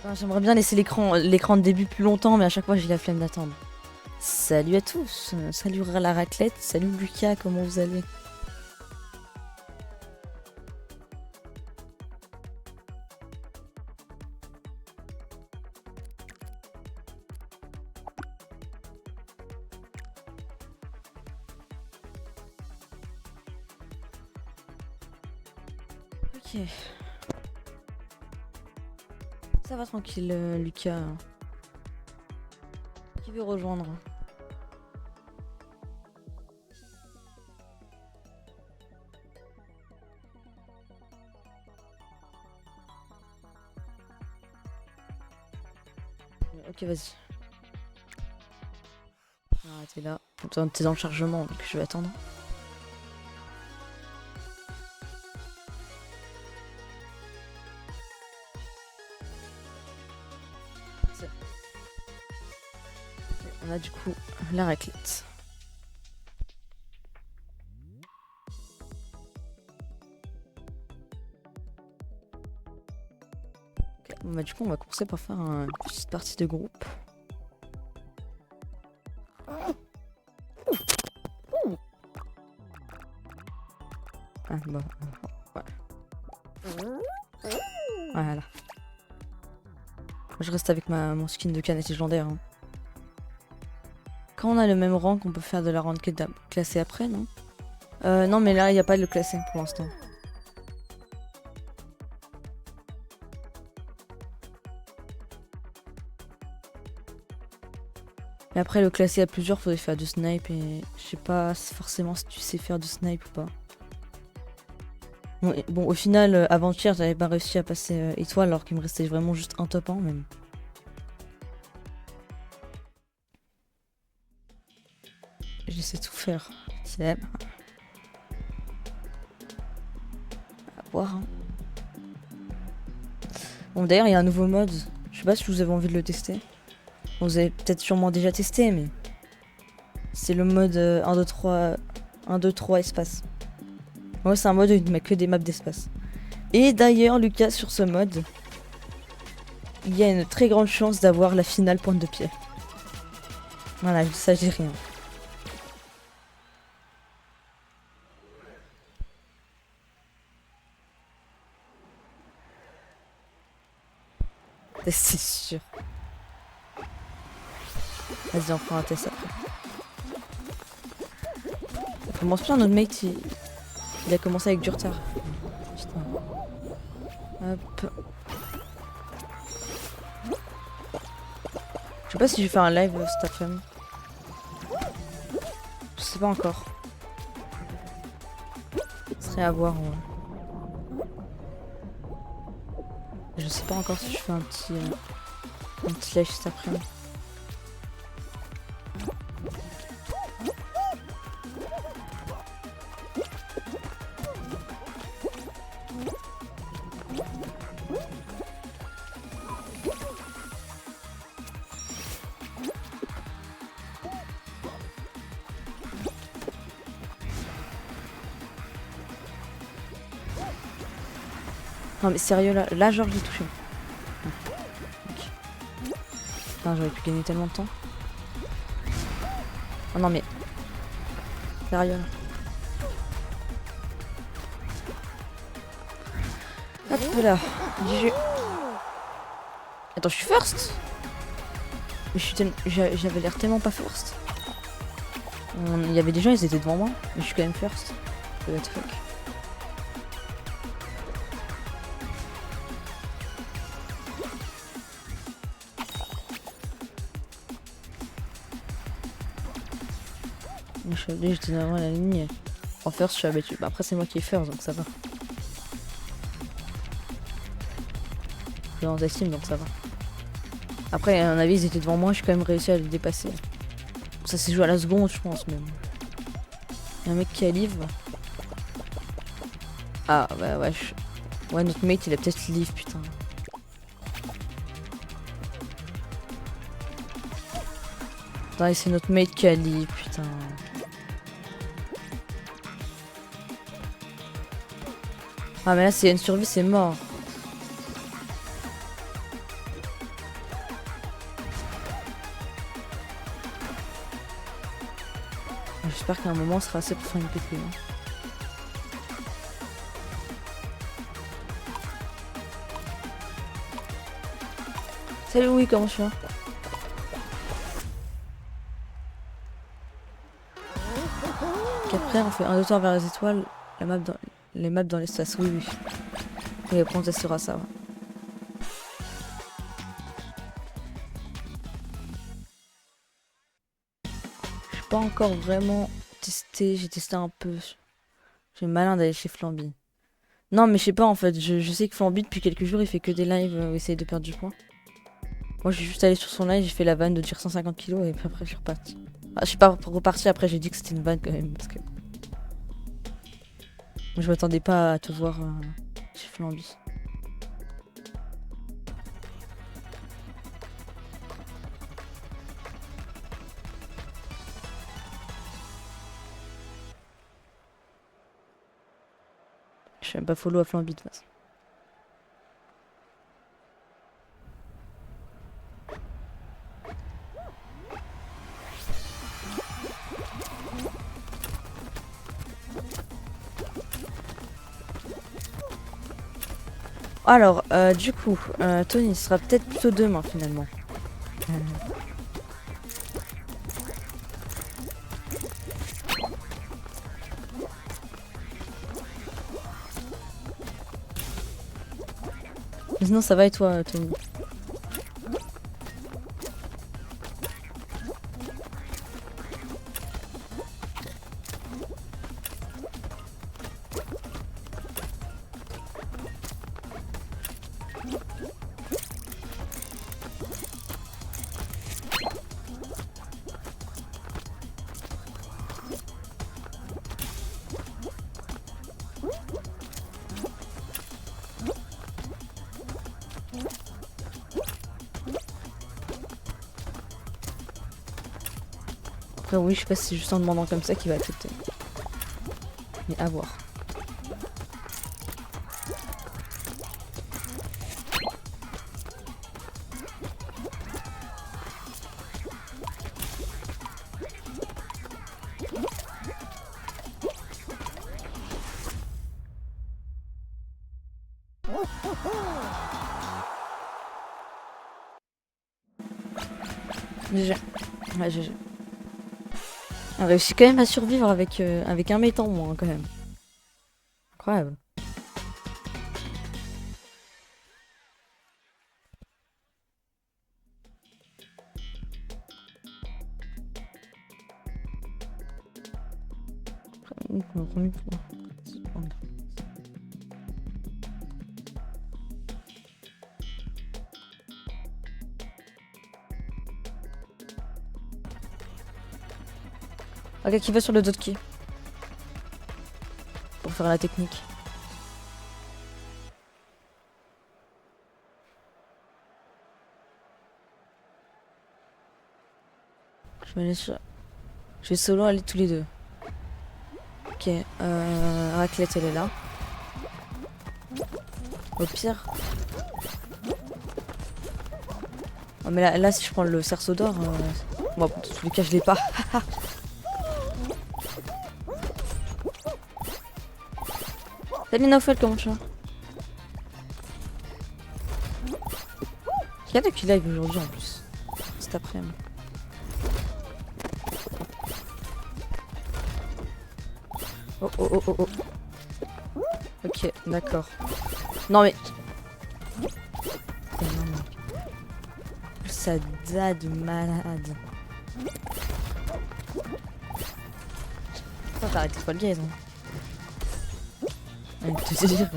Enfin, j'aimerais bien laisser l'écran de début plus longtemps, mais à chaque fois j'ai la flemme d'attendre. Salut à tous, salut la raclette, salut Lucas, comment vous allez? Ok. Ça va tranquille, Lucas. Qui veut rejoindre? Ok, vas-y. Ah, t'es là. T'es dans le chargement, donc je vais attendre. On a du coup la raclette. Ok, bah du coup on va commencer par faire une petite partie de groupe. Ah bah ouais. Voilà. Je reste avec mon skin de canette légendaire. Hein. Quand on a le même rang, on peut faire de la ranked classée après, non? Non, mais là, il n'y a pas de le classé pour l'instant. Mais après, le classé à plusieurs, faudrait faire du snipe et je sais pas forcément si tu sais faire du snipe ou pas. Bon, au final, avant-hier, j'avais pas réussi à passer étoile alors qu'il me restait vraiment juste un top 1 même. J'essaie de tout faire. Tiens. À voir. Hein. Bon, d'ailleurs, il y a un nouveau mode. Je sais pas si vous avez envie de le tester. Bon, vous avez peut-être sûrement déjà testé, mais c'est le mode 1, 2, 3, 1, 2, 3 espace. Ouais, c'est un mode où il ne met que des maps d'espace. Et d'ailleurs, Lucas, sur ce mode, il y a une très grande chance d'avoir la finale pointe de pied. Voilà, ça j'ai rien. C'est sûr. Vas-y, on fera un test après. Ça commence bien, notre mate, il a commencé avec du retard. Putain. Hop. Je sais pas si je vais faire un live cet après-midi. Je sais pas encore. Ce serait à voir. Ouais. Je sais pas encore si je fais un petit live cet après-midi. Non mais sérieux là genre j'ai touché. Okay. Putain j'aurais pu gagner tellement de temps. Oh non mais. Sérieux là. Hop là. GG. Attends je suis first. Mais j'avais l'air tellement pas first. Il y avait des gens ils étaient devant moi. Mais je suis quand même first. What the fuck. J'étais devant la ligne. En first, je suis abattu. Bah, après, c'est moi qui ai first, donc ça va. Je suis dans la team, donc ça va. Après, à mon avis, ils étaient devant moi, j'ai quand même réussi à les dépasser. Ça s'est joué à la seconde, je pense, même. Il y a un mec qui a livre. Ah, bah ouais. Ouais, notre mate, il a peut-être livre, putain. Attends, c'est notre mate qui a livre, putain. Ah mais là c'est une survie, c'est mort. J'espère qu'à un moment, ce sera assez pour faire une pétée. Hein. Salut, oui, comment tu vas? Après, on fait un 2 vers les étoiles, les maps dans l'espace. Oui, oui. Et après, on testera ça. Ouais. J'ai pas encore vraiment testé. J'ai testé un peu. J'ai malin d'aller chez Flamby. Non, mais je sais pas en fait. Je sais que Flamby, depuis quelques jours, il fait que des lives où il essaye de perdre du poids. Moi, j'ai juste allé sur son live, j'ai fait la vanne de dire 150 kilos et puis après, je suis reparti. Ah, je suis pas reparti après, j'ai dit que c'était une vanne quand même. Parce que moi, je m'attendais pas à te voir chez Flamby. Je suis même pas follow à Flamby de toute façon. Alors, du coup, Tony sera peut-être plutôt demain finalement. Mais sinon, ça va et toi, Tony? Après, oui, je sais pas si c'est juste en demandant comme ça qu'il va accepter. Mais à voir. GG. Ouais, GG. On a réussi quand même à survivre avec un mate en moins, quand même. Incroyable. Ok, qui va sur le Dotki pour faire la technique. Je vais aller sur... Je vais solo aller tous les deux. Ok, Raclette elle est là. Au pire. Oh, mais là si je prends le cerceau d'or, bon, dans tous les cas je l'ai pas. Salut Naufel, comment tu vas? Il y a qui live aujourd'hui en plus. Cet après-midi. Oh oh oh oh oh. Ok, d'accord. Non mais... Ça date de malade. Pourquoi t'arrêtes pas le gaz, hein? Avec te dire...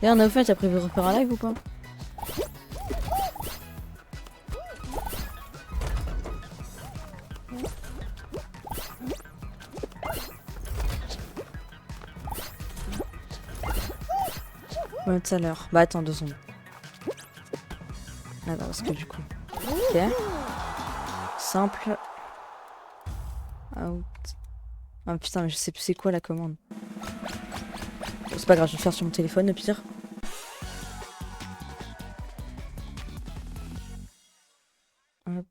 Et en fait, t'as prévu de refaire un live ou pas? Ouais, tout à l'heure. Bah attends 2 secondes. Attends, parce que du coup... Ok. Simple. Out. Ah putain, mais je sais plus c'est quoi la commande. Bon, c'est pas grave, je vais le faire sur mon téléphone au pire. Hop.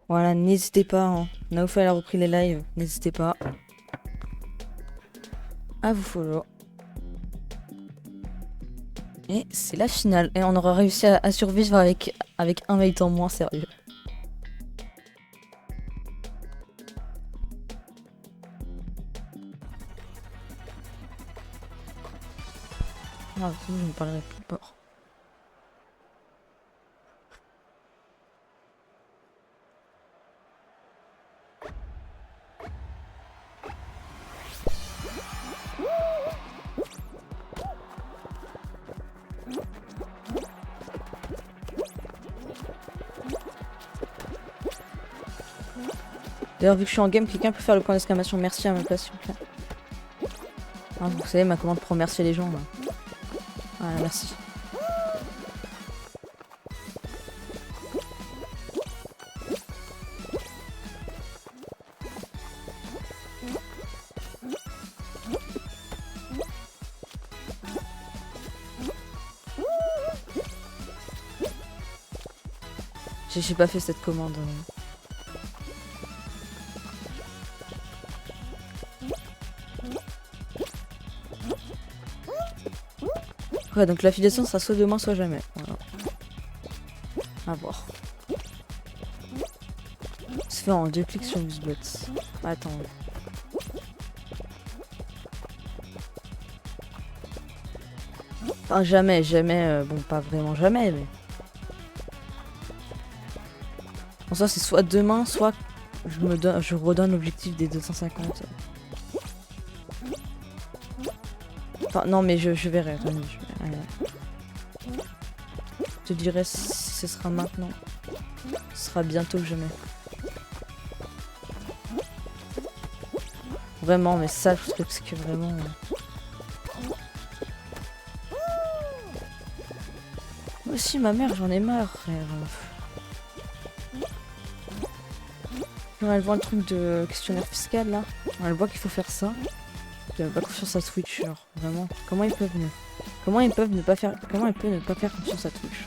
Voilà, n'hésitez pas. Hein. Naofel a repris les lives. N'hésitez pas à vous follow. Et c'est la finale. Et on aura réussi à survivre avec un mate en moins, sérieux. Ah, je ne parlerai plus fort. D'ailleurs, vu que je suis en game, quelqu'un peut faire le point d'exclamation merci à ma place, s'il vous plaît. Hein, vous savez, ma commande pour remercier les gens. Là. Voilà, merci. J'ai pas fait cette commande. Ouais, donc l'affiliation sera soit demain, soit jamais. Voilà. À voir. C'est fait en 2 clics sur Usbot. Attends. Enfin, jamais, bon, pas vraiment jamais, mais. Bon, ça, c'est soit demain, soit je redonne l'objectif des 250. Enfin, non, mais je verrai. Attendez, je verrai. Je te dirai si ce sera maintenant. Ce sera bientôt que jamais. Vraiment, mais ça, je trouve que vraiment. Moi aussi, ma mère, j'en ai marre, frère. Elle voit le truc de questionnaire fiscal là. Elle voit qu'il faut faire ça. Elle a pas confiance à Twitch, genre vraiment. Comment ils peuvent ne pas faire. Comment elle peut ne pas faire confiance à Twitch?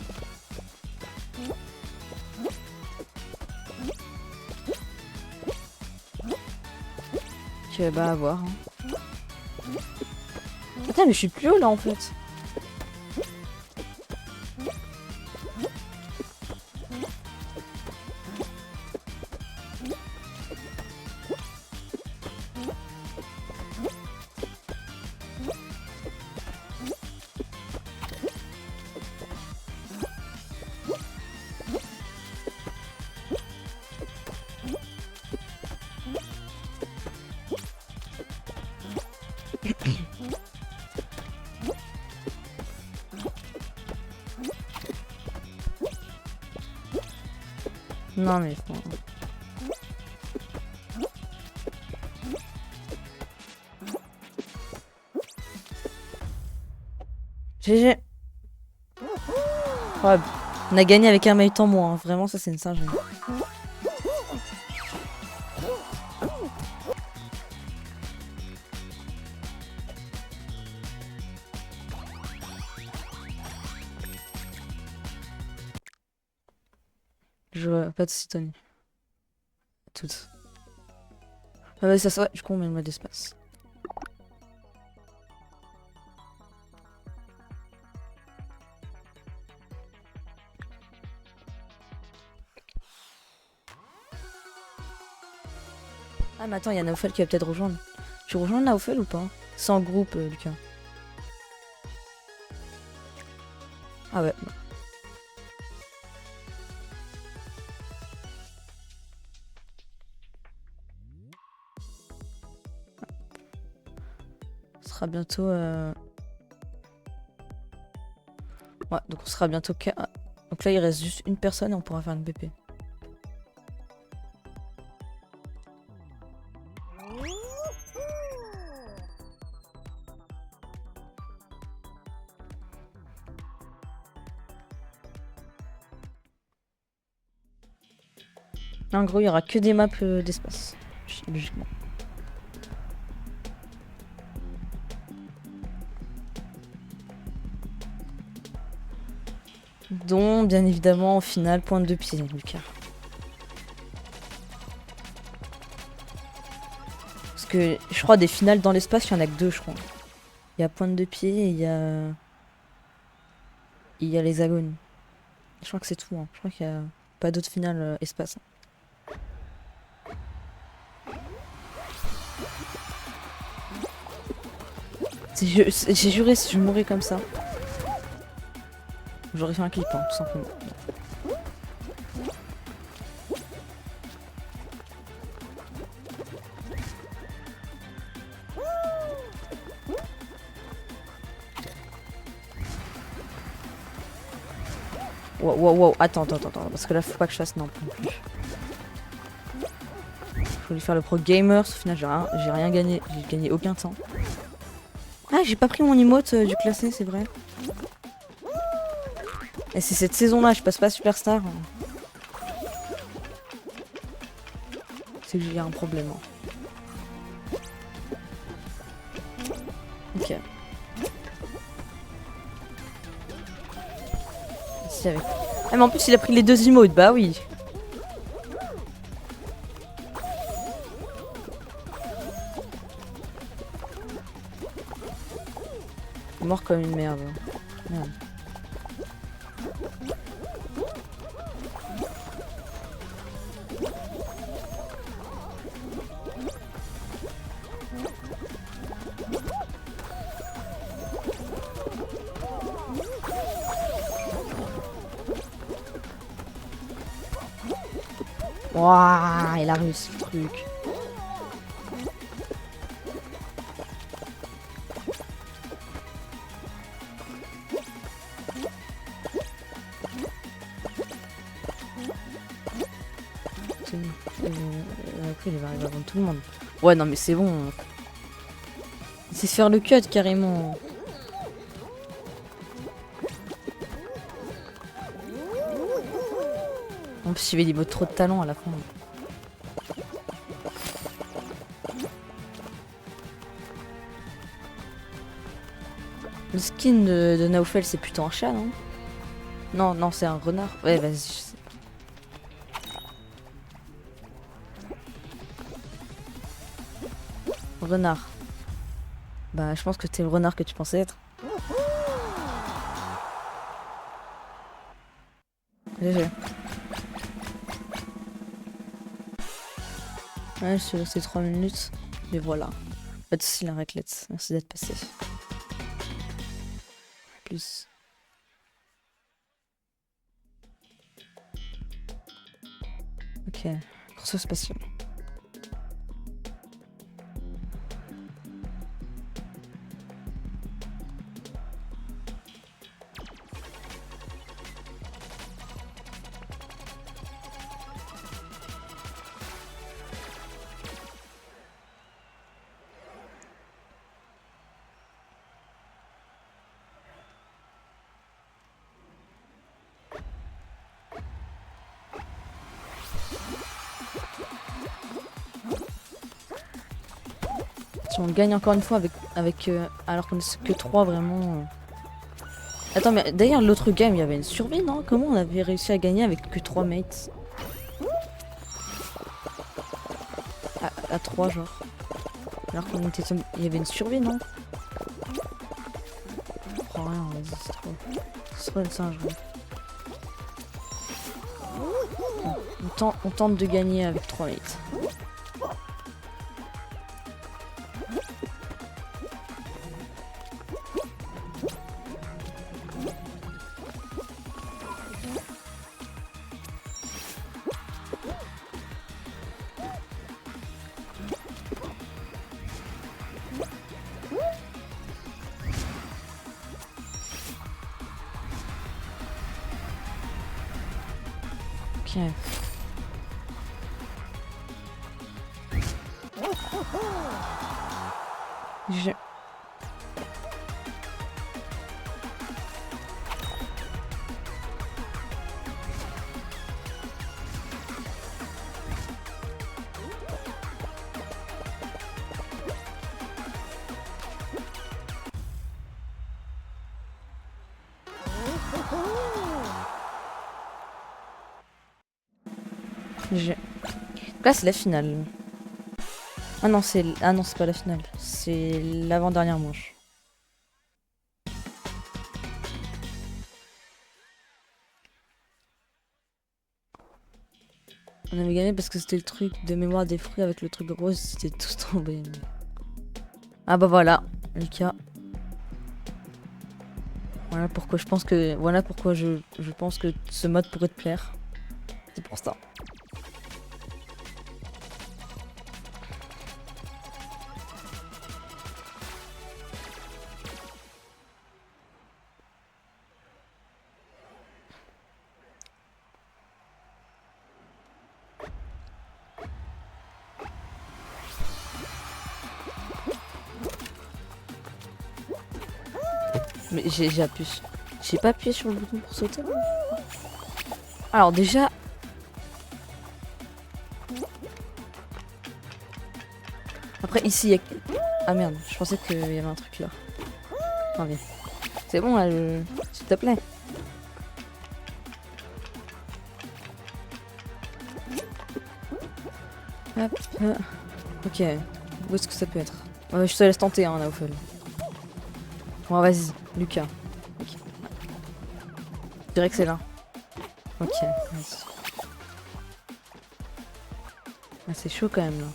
Ok, bah à voir. Hein. Attends, mais je suis plus haut là en fait. Non mais bon. GG. Ouais, on a gagné avec un mate en moins. Hein. Vraiment, ça c'est une singerie. Je vois pas de Tony. Toutes. Ah bah ça se voit, du coup on met le mode d'espace. Ah mais attends, il y a Naofel qui va peut-être rejoindre. Tu rejoins Naofel ou pas? C'est en groupe, Lucas. Ah ouais. Ce sera bientôt... Ouais, donc on sera bientôt... Donc là il reste juste une personne et on pourra faire une BP. En gros, il y aura que des maps d'espace, logiquement. Dont, bien évidemment, en finale, pointe de pied, Lucas. Parce que je crois des finales dans l'espace, il y en a que 2, je crois. Il y a pointe de pied et il y a. Il y a l'hexagone. Je crois que c'est tout. Hein. Je crois qu'il n'y a pas d'autres finales espace. J'ai juré si je mourais comme ça. J'aurais fait un clip, hein, tout simplement. Wow, attends, parce que là faut pas que je fasse non plus. Je voulais faire le pro gamer, au final j'ai rien gagné, j'ai gagné aucun temps. Ah, j'ai pas pris mon emote du classé, c'est vrai. Et c'est cette saison-là, je passe pas Superstar. C'est que j'ai un problème. Hein. Ok. Si, avec... Ah mais en plus il a pris les 2 emotes, bah oui. Il est mort comme une merde. Merde. Wouah, il a réussi le truc. Après, il va arriver avant tout le monde. Ouais, non, mais c'est bon. Il sait faire le cut carrément. En plus, il avait des mots trop de talent à la fin. Le skin de Naufel, c'est plutôt un chat, non? Non, c'est un renard. Ouais, vas-y, je sais. Renard. Bah, je pense que t'es le renard que tu pensais être. GG. Ouais, je suis resté 3 minutes. Mais voilà. Pas de soucis, la raclette. Merci d'être passé. Plus. Ok. Course spatiale. Si on gagne encore une fois avec alors qu'on est que 3 vraiment. Attends, mais d'ailleurs l'autre game il y avait une survie, non? Comment on avait réussi à gagner avec que 3 mates? À 3 genre. Alors qu'on était... Il y avait une survie, non? Je comprends rien, vas-y, c'est trop une singerie. On tente de gagner avec 3 mates. Ok. GG. Là, c'est la finale. Ah non, c'est pas la finale. C'est l'avant-dernière manche. On avait gagné parce que c'était le truc de mémoire des fruits avec le truc rose, c'était tous tombé. Ah bah voilà, Lucas. Voilà pourquoi je pense que je pense que ce mode pourrait te plaire. C'est pour ça. Mais j'ai appuyé. J'ai pas appuyé sur le bouton pour sauter. Alors déjà. Après ici il y a... Ah merde, je pensais qu'il y avait un truc là. Non mais. C'est bon là, s'il te plaît. Hop. Ok. Où est-ce que ça peut être? Ouais, je te laisse tenter hein, Naofel. Bon vas-y, Lucas. Okay. Je dirais que c'est là. Ok, vas-y. Ah, c'est chaud quand même là.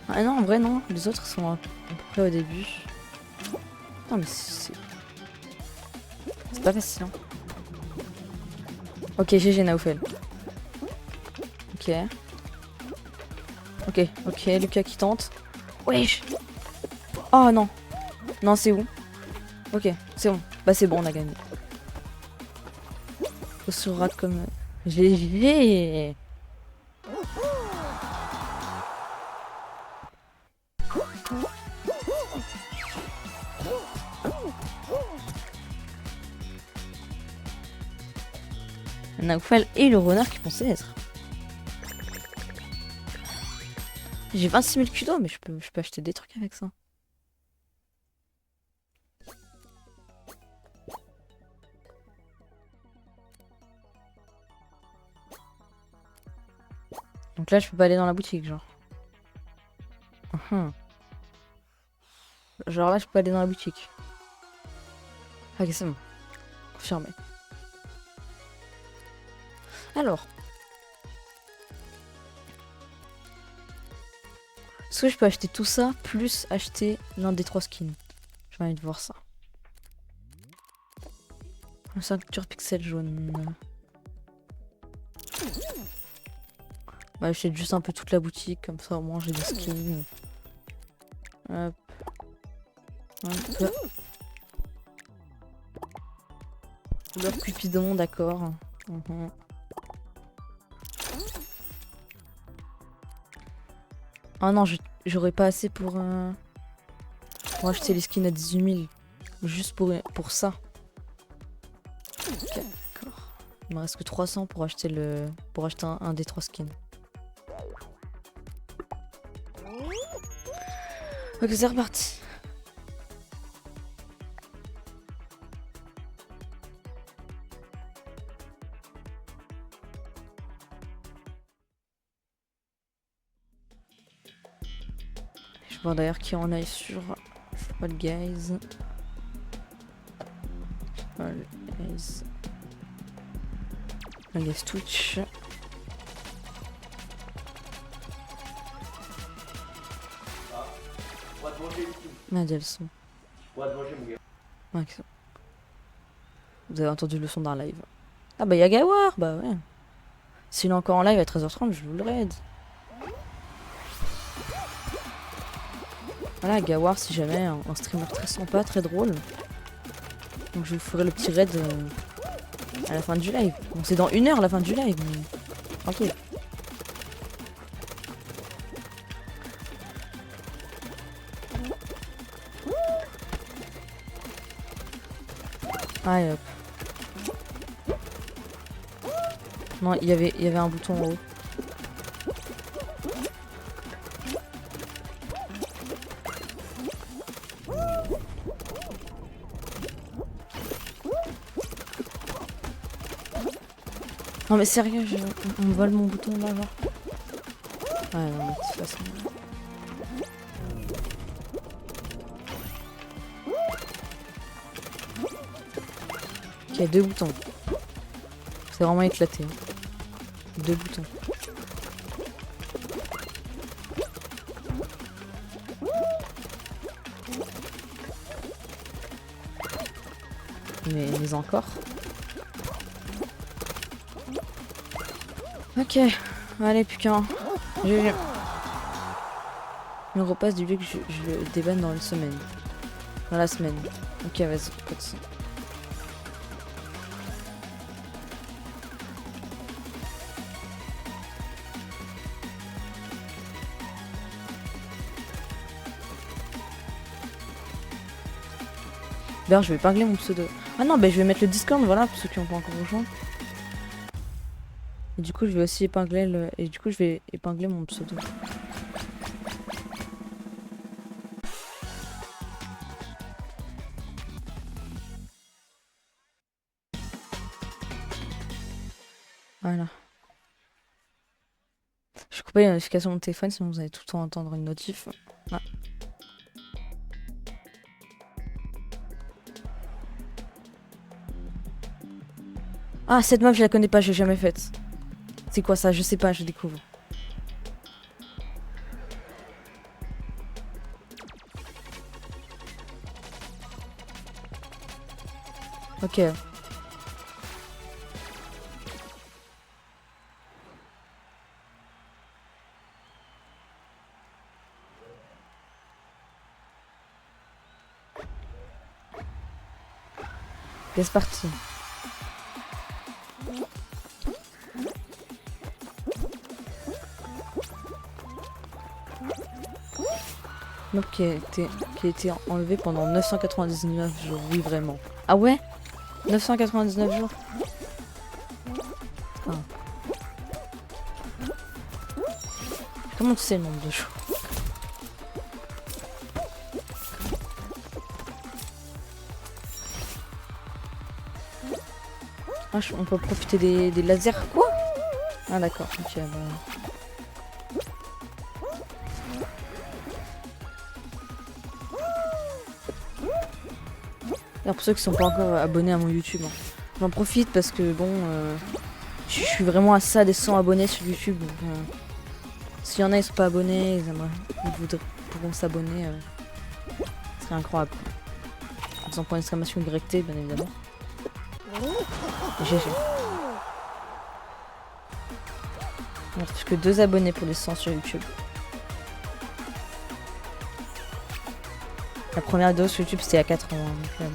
Ah non, en vrai non, les autres sont à peu près au début. Non mais c'est pas facile hein. Ok, GG Naofel. Ok. Ok, Lucas qui tente. Wesh. Oh non. Non, c'est où? Ok, c'est bon. Bah c'est bon, on a gagné. On se rate comme... GG. Naufal et le renard qui pensait être. J'ai 26 000 kudos, mais je peux acheter des trucs avec ça. Donc là, je peux pas aller dans la boutique, genre. Genre là, je peux pas aller dans la boutique. Ok, c'est bon. Confirmé. Alors. Est-ce que je peux acheter tout ça, plus acheter l'un des 3 skins? J'ai envie de voir ça. La ceinture pixel jaune. Bah, j'achète juste un peu toute la boutique, comme ça au moins j'ai des skins. Hop. Hop. Couleur Cupidon, d'accord. Ah non, j'aurais pas assez pour acheter les skins à 18 000. Juste pour ça. Ok, d'accord. Il me reste que 300 pour acheter un des 3 skins. Ok, c'est reparti. Je vois d'ailleurs qui en a sur Fall Guys. Fall Guys. Fall Guys Twitch. Merde, elles sont. Ouais, vous avez entendu le son d'un live. Ah bah y'a Gawar, bah ouais. S'il est encore en live à 13h30, je vous le raid. Voilà, Gawar, si jamais, un streamer très sympa, très drôle. Donc je vous ferai le petit raid à la fin du live. Bon, c'est dans 1 heure la fin du live, mais tranquille. Allez hop. Non, il y avait un bouton en haut. Non mais sérieux, on me vole mon bouton là, genre. Ouais, non, mais de toute façon. Ok, 2 boutons. C'est vraiment éclaté. Hein. 2 boutons. Mais encore. Ok, allez, plus qu'un. GG. Le repasse du lieu que je le débanne dans une semaine. Dans la semaine. Ok, vas-y, pas de ça. D'ailleurs, je vais épingler mon pseudo. Ah non, bah je vais mettre le Discord, voilà, pour ceux qui n'ont pas encore rejoint. Et du coup, je vais aussi épingler le... Et du coup, je vais épingler mon pseudo. Voilà. Je coupe pas les notifications de mon téléphone, sinon vous allez tout le temps entendre une notif. Ah. Ah, cette map, je la connais pas, j'ai jamais faite. C'est quoi ça? Je sais pas, je découvre. Ok. C'est parti. Map qui a été enlevé pendant 999 jours, oui vraiment. Ah ouais? 999 jours? Ah. Comment tu sais le nombre de jours? Ah, on peut profiter des lasers, quoi? Ah d'accord, ok, bah... Alors pour ceux qui sont pas encore abonnés à mon YouTube, hein. J'en profite parce que bon, je suis vraiment à ça des 100 abonnés sur YouTube. Donc, s'il y en a qui sont pas abonnés, pourront s'abonner, ce serait incroyable. En faisant point d'exclamation YT, bien évidemment. Et GG. Il ne reste que 2 abonnés pour les 100 sur YouTube. La première vidéo sur YouTube c'était à 4 ans. Donc,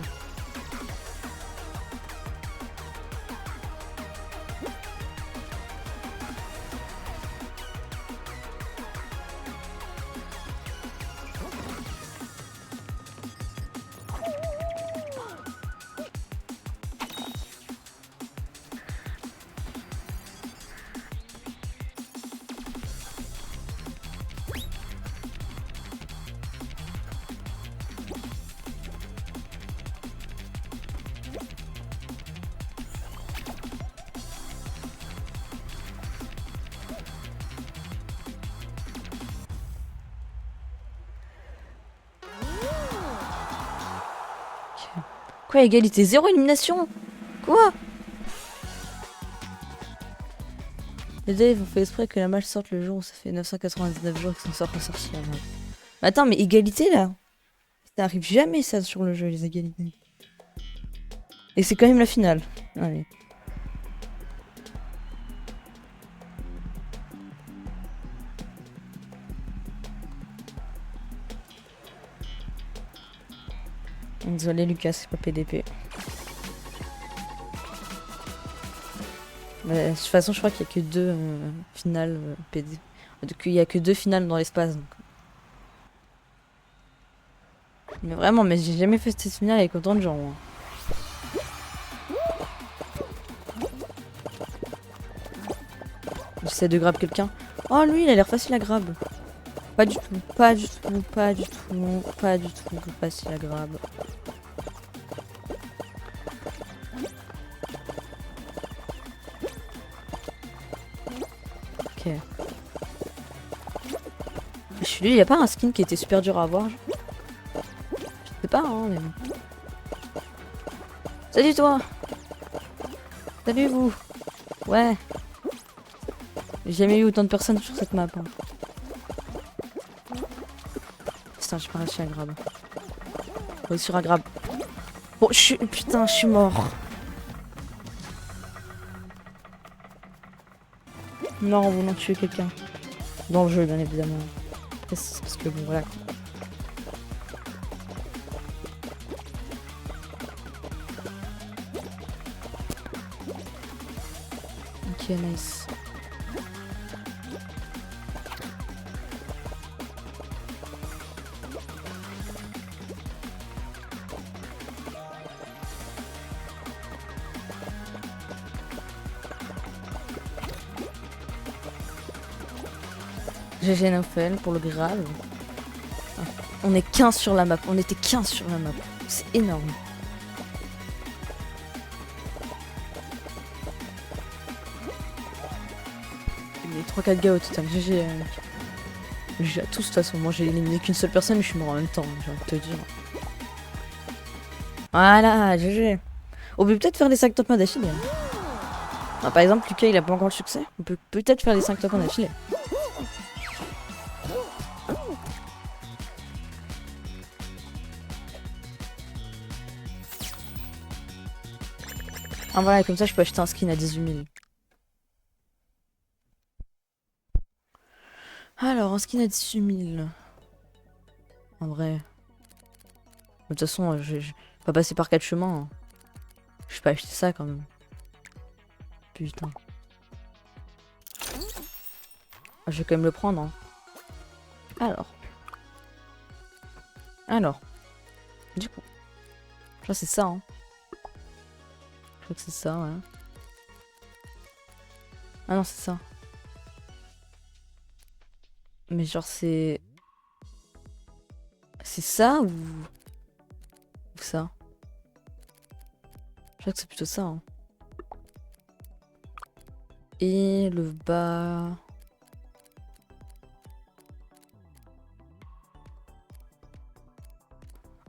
Quoi, égalité? 0 élimination? Quoi? Les devs ont fait exprès que la match sorte le jour où ça fait 999 jours qu'ils sont ressortis la map. Mais attends, mais égalité là? Ça arrive jamais ça sur le jeu, les égalités. Et c'est quand même la finale. Allez. Désolé Lucas, c'est pas PDP. De toute façon, je crois qu'il y a que 2 finales PD. Il y a que 2 finales dans l'espace. Donc. Mais vraiment, mais j'ai jamais fait cette finale avec autant de gens. Moi. J'essaie de grab quelqu'un. Oh, lui, il a l'air facile à grab. Pas du tout, pas du tout, pas du tout, pas du tout facile à grab. ok. Je suis lui, y a pas un skin qui était super dur à avoir? Je sais pas, hein, mais bon. Salut toi! Salut vous! Ouais! J'ai jamais eu autant de personnes sur cette map. Hein. Putain, j'ai pas réussi à grab. Réussir à grab. Bon, putain, je suis mort. Mort en voulant tuer quelqu'un. Dans le jeu, bien évidemment. C'est parce que bon, voilà. Ok, nice. GG Naufel pour le grave. Ah, on est 15 sur la map. On était 15 sur la map. C'est énorme. Il y a 3-4 gars au total. GG. GG à tous de toute façon. Moi j'ai éliminé qu'une seule personne mais je suis mort en même temps. J'ai envie de te dire. Voilà, GG. On peut peut-être faire les 5 top modes d'affilée. Ah, par exemple, Lucas il a pas encore le succès. On peut peut-être faire les 5 top modes d'affilée. Ah voilà, comme ça je peux acheter un skin à 18 000. Alors, un skin à 18 000. En vrai. De toute façon, je vais pas passer par 4 chemins. Hein. Je vais pas acheter ça quand même. Putain. Ah, je vais quand même le prendre. Hein. Alors. Du coup. Je crois que c'est ça. Hein. Je crois que c'est ça, ouais. Ah non, c'est ça. Mais genre c'est... C'est ça ou ça? Je crois que c'est plutôt ça. Hein. Et le bas...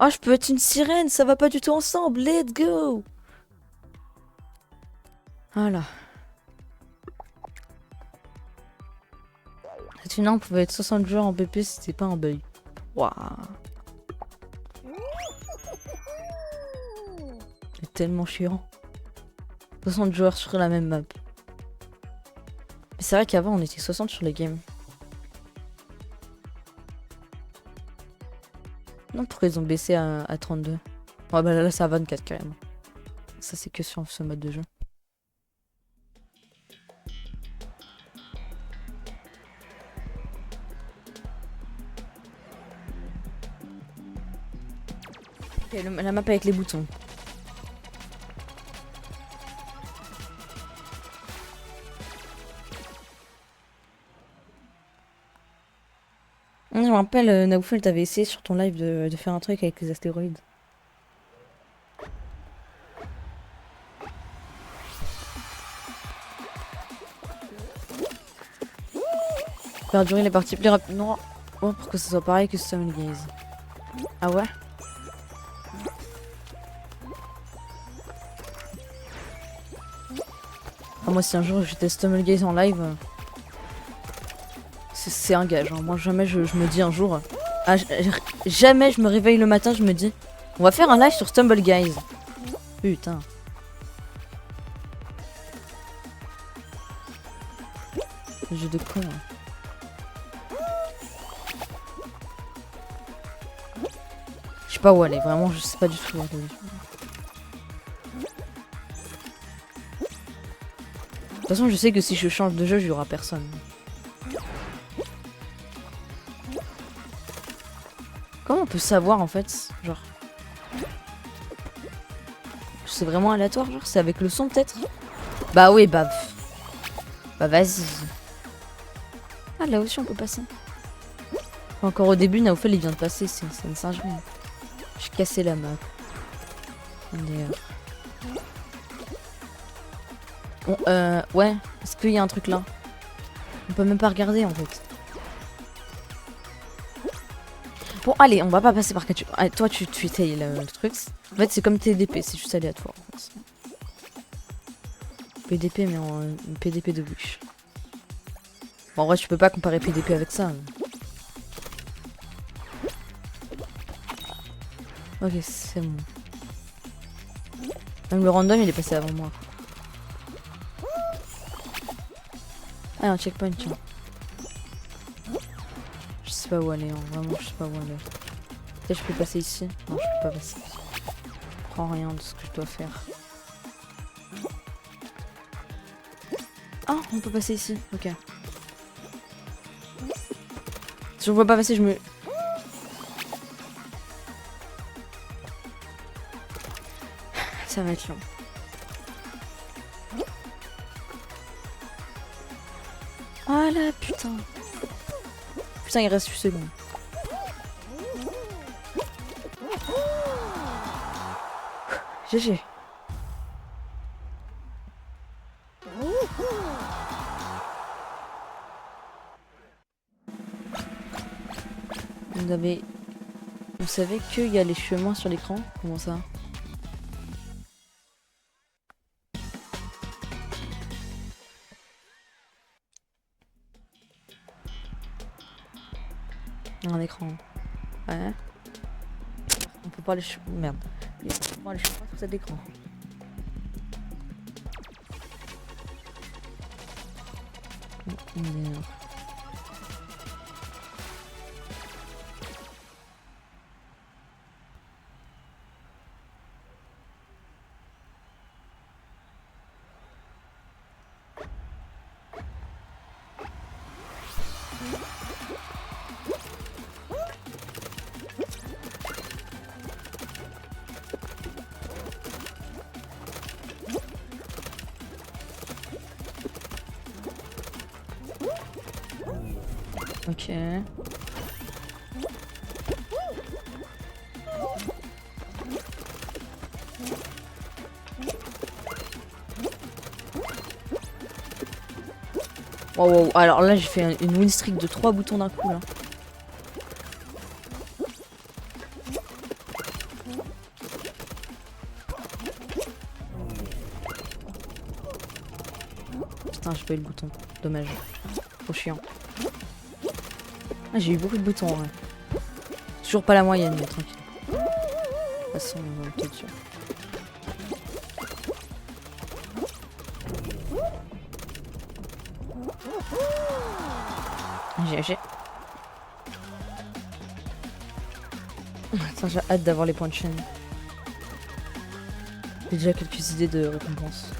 Oh, je peux être une sirène, ça va pas du tout ensemble, let's go! Voilà. Cette finale, on pouvait être 60 joueurs en PP, c'était pas un bug. Waouh. C'est tellement chiant. 60 joueurs sur la même map. Mais c'est vrai qu'avant, on était 60 sur les games. Non, pourquoi ils ont baissé à 32? Oh bah là c'est à 24 carrément. Ça c'est que sur ce mode de jeu. Ok, la map avec les boutons. Je me rappelle, Naoufel, t'avais essayé sur ton live de faire un truc avec les astéroïdes. Faire durer les parties plus rapidement. Oh, pour que ça soit pareil que Stumble Gaze. Ah ouais? Ah, moi, si un jour je teste Stumble Gaze en live, c'est un gage. Hein. Moi, jamais je me dis un jour. Ah, jamais je me réveille le matin, je me dis on va faire un live sur Stumble Guys. Putain. Jeu de con. Hein. Je sais pas où elle est, vraiment, je sais pas du tout où elle est. De toute façon, je sais que si je change de jeu, il y aura personne. Comment on peut savoir en fait, genre c'est vraiment aléatoire, genre c'est avec le son peut-être. Bah oui, bah vas-y. Ah là aussi on peut passer. Encore au début, Naoufel il vient de passer, c'est une singerie. J'ai cassé la map. Bon, ouais, est-ce qu'il y a un truc là? On peut même pas regarder en fait. Bon, allez, on va pas passer par quatre. Allez, toi, tu essayes le truc. En fait, c'est comme TDP, c'est juste aléatoire. En fait. PDP, mais en PDP de bouche. Bon, en vrai, tu peux pas comparer PDP avec ça. Mais... Ok, c'est bon. Même le random, il est passé avant moi. Ah, un checkpoint, tiens. Je sais pas où aller, hein. Vraiment, je sais pas où aller. Peut-être je peux passer ici. Non, je peux pas passer. Je comprends rien de ce que je dois faire. Ah, on peut passer ici, ok. Si je vois pas passer, je me... Ça va être long. Ah là, putain. Putain, il reste 8 secondes. GG. Vous savez qu'il y a les chemins sur l'écran? Comment ça? Un écran. Ouais. On peut pas les chemins. Merde. On peut pas les chemins sur cet écran. Ok. Wow, alors là j'ai fait une win streak de 3 boutons d'un coup là. Putain, j'ai pas eu le bouton. Dommage. Trop chiant. Ah, j'ai eu beaucoup de boutons, ouais. Toujours pas la moyenne, mais tranquille. De toute façon, on va peut-être sûr. GG. Attends, j'ai hâte d'avoir les points de chaîne. J'ai déjà quelques idées de récompenses.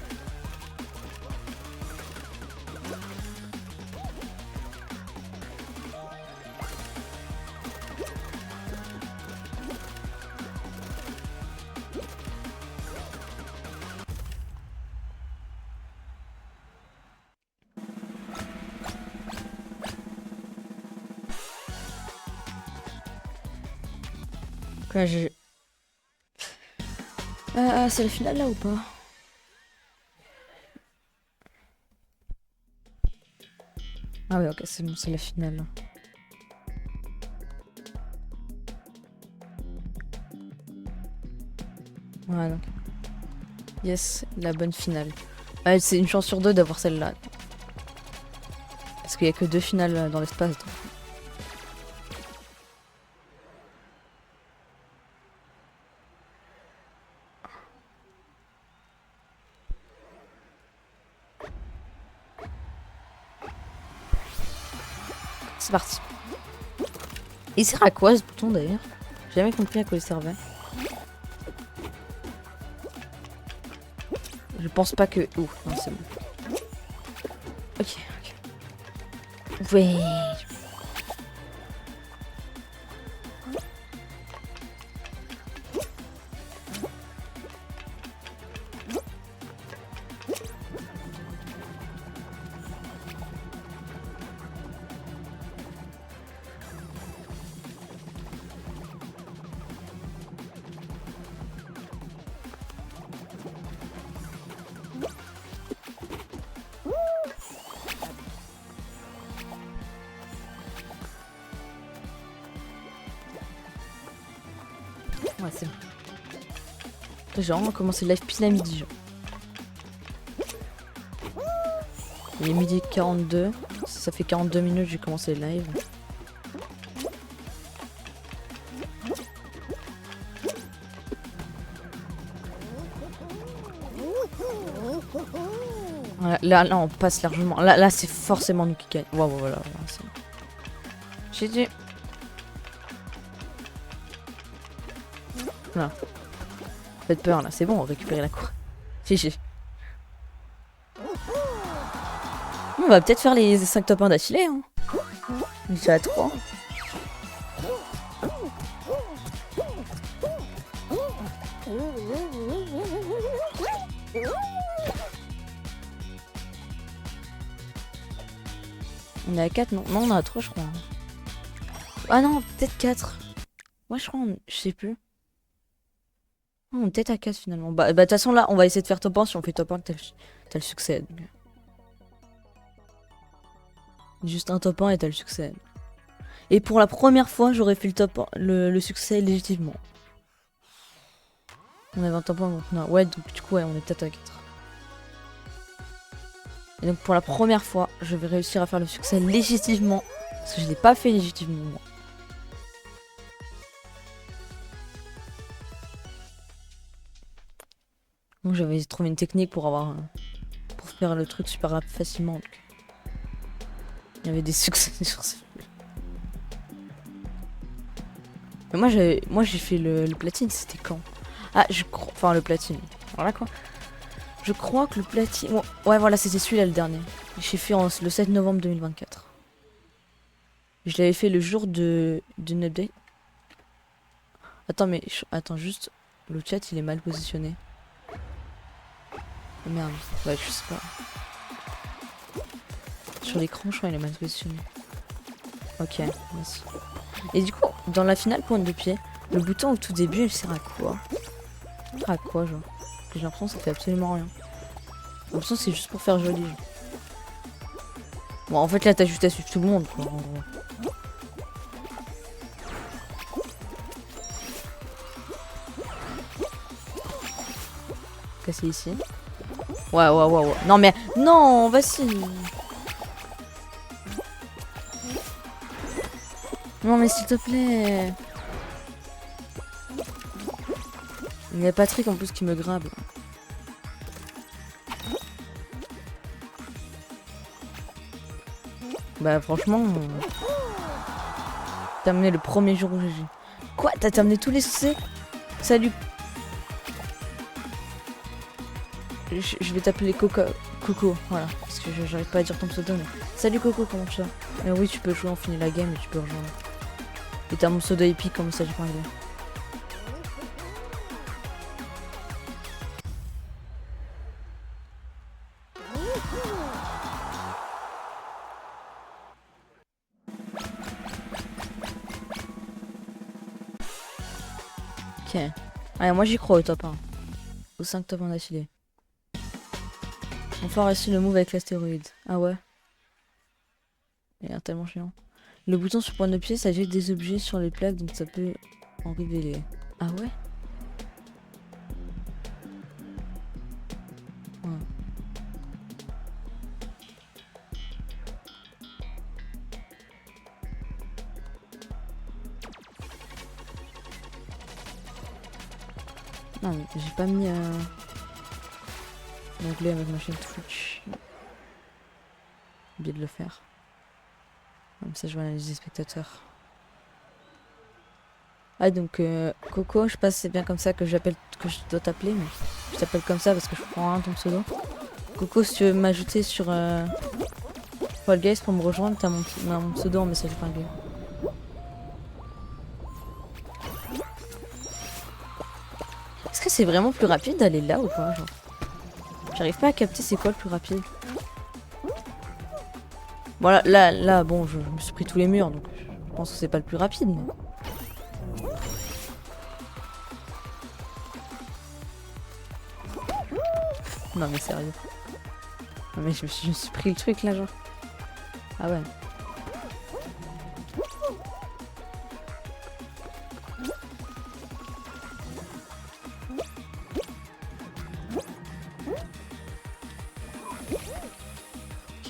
Quoi, j'ai... c'est la finale là ou pas? Ah ouais, ok, c'est bon, c'est la finale. Voilà. Yes, la bonne finale. Ah, c'est une chance sur deux d'avoir celle-là. Parce qu'il y a que 2 finales dans l'espace. Donc. C'est parti. Il sert à quoi ce bouton d'ailleurs? J'ai jamais compris à quoi il servait. Je pense pas que... Ouh, non c'est bon. Ok, ok. Ouais. Ouais, c'est bon. J'ai vraiment commencé le live pile à midi. Genre. Il est midi 42. Ça fait 42 minutes que j'ai commencé le live. Là, on passe largement. Là c'est forcément nous qui gagne. Waouh, voilà. J'ai dit. Là. Faites peur là, c'est bon, on récupère la cour. GG. On va peut-être faire les 5 top 1 d'affilée. Hein. Déjà à 3. On est à 4, non? Non, on est à 3, je crois. Ah non, peut-être 4. Moi, je crois, je sais plus. On est peut-être à 4 finalement. Bah, de toute façon, là, on va essayer de faire top 1. Si on fait top 1, t'as le succès. Donc. Juste un top 1 et t'as le succès. Et pour la première fois, j'aurais fait le top 1, le succès légitimement. On avait un top 1 maintenant. Ouais, donc du coup, ouais, on est peut-être à 4. Et donc pour la première fois, je vais réussir à faire le succès légitimement. Parce que je l'ai pas fait légitimement. Moi. Donc j'avais trouvé une technique pour avoir... pour faire le truc super facilement. Donc. Il y avait des succès sur ce. Mais moi j'ai fait le platine, c'était quand? Ah, je crois... Enfin, le platine. Voilà quoi. Je crois que le platine... Ouais, voilà, c'était celui-là le dernier. J'ai fait le 7 novembre 2024. Je l'avais fait le jour d'une update. Attends, mais... Attends, juste... Le chat, il est mal positionné. Oh, merde. Ouais, je sais pas. Sur l'écran, je crois, il est mal positionné. Ok, merci. Et du coup, dans la finale pointe de pied, le bouton au tout début, il sert à quoi? Il sert à quoi, genre? J'ai l'impression que ça fait absolument rien. J'ai l'impression que c'est juste pour faire joli. Genre. Bon, en fait, là, t'as juste à suivre tout le monde, quoi, en gros. Casser ici. Ouais. Non, mais... Non, vas-y. Non, mais s'il te plaît. Il y a Patrick, en plus, qui me grabe. Bah, franchement... Terminé le premier jour où j'ai... Quoi? T'as terminé tous les succès? Salut. Je vais t'appeler Coco, voilà. Parce que j'arrive pas à dire ton pseudo, mais... Salut Coco, comment tu vas? Oui, tu peux jouer, on finit la game et tu peux rejoindre. Et t'as mon pseudo épique, comme ça j'ai pas envie. Ok. Allez, moi j'y crois au top 1. Au 5 top 1 d'affilée. Enfin réussi le move avec l'astéroïde. Ah ouais. Il a l'air tellement chiant. Le bouton sur pointe de pied, ça jette des objets sur les plaques, donc ça peut en révéler. Ah ouais? Ouais. Non mais j'ai pas mis l'onglet avec ma chaîne Twitch. J'ai oublié de le faire. Comme ça je vois l'analyse des spectateurs. Ah donc Coco, je sais pas si c'est bien comme ça que je dois t'appeler, mais je t'appelle comme ça parce que je prends un ton pseudo. Coco, si tu veux m'ajouter sur Fall Guys pour me rejoindre, t'as mon pseudo en message privé. Est-ce que c'est vraiment plus rapide d'aller là ou pas, genre? J'arrive pas à capter c'est quoi le plus rapide. Voilà, là, bon, je me suis pris tous les murs, donc je pense que c'est pas le plus rapide. Mais... Non mais sérieux. Non mais je me suis pris le truc là, genre. Ah ouais.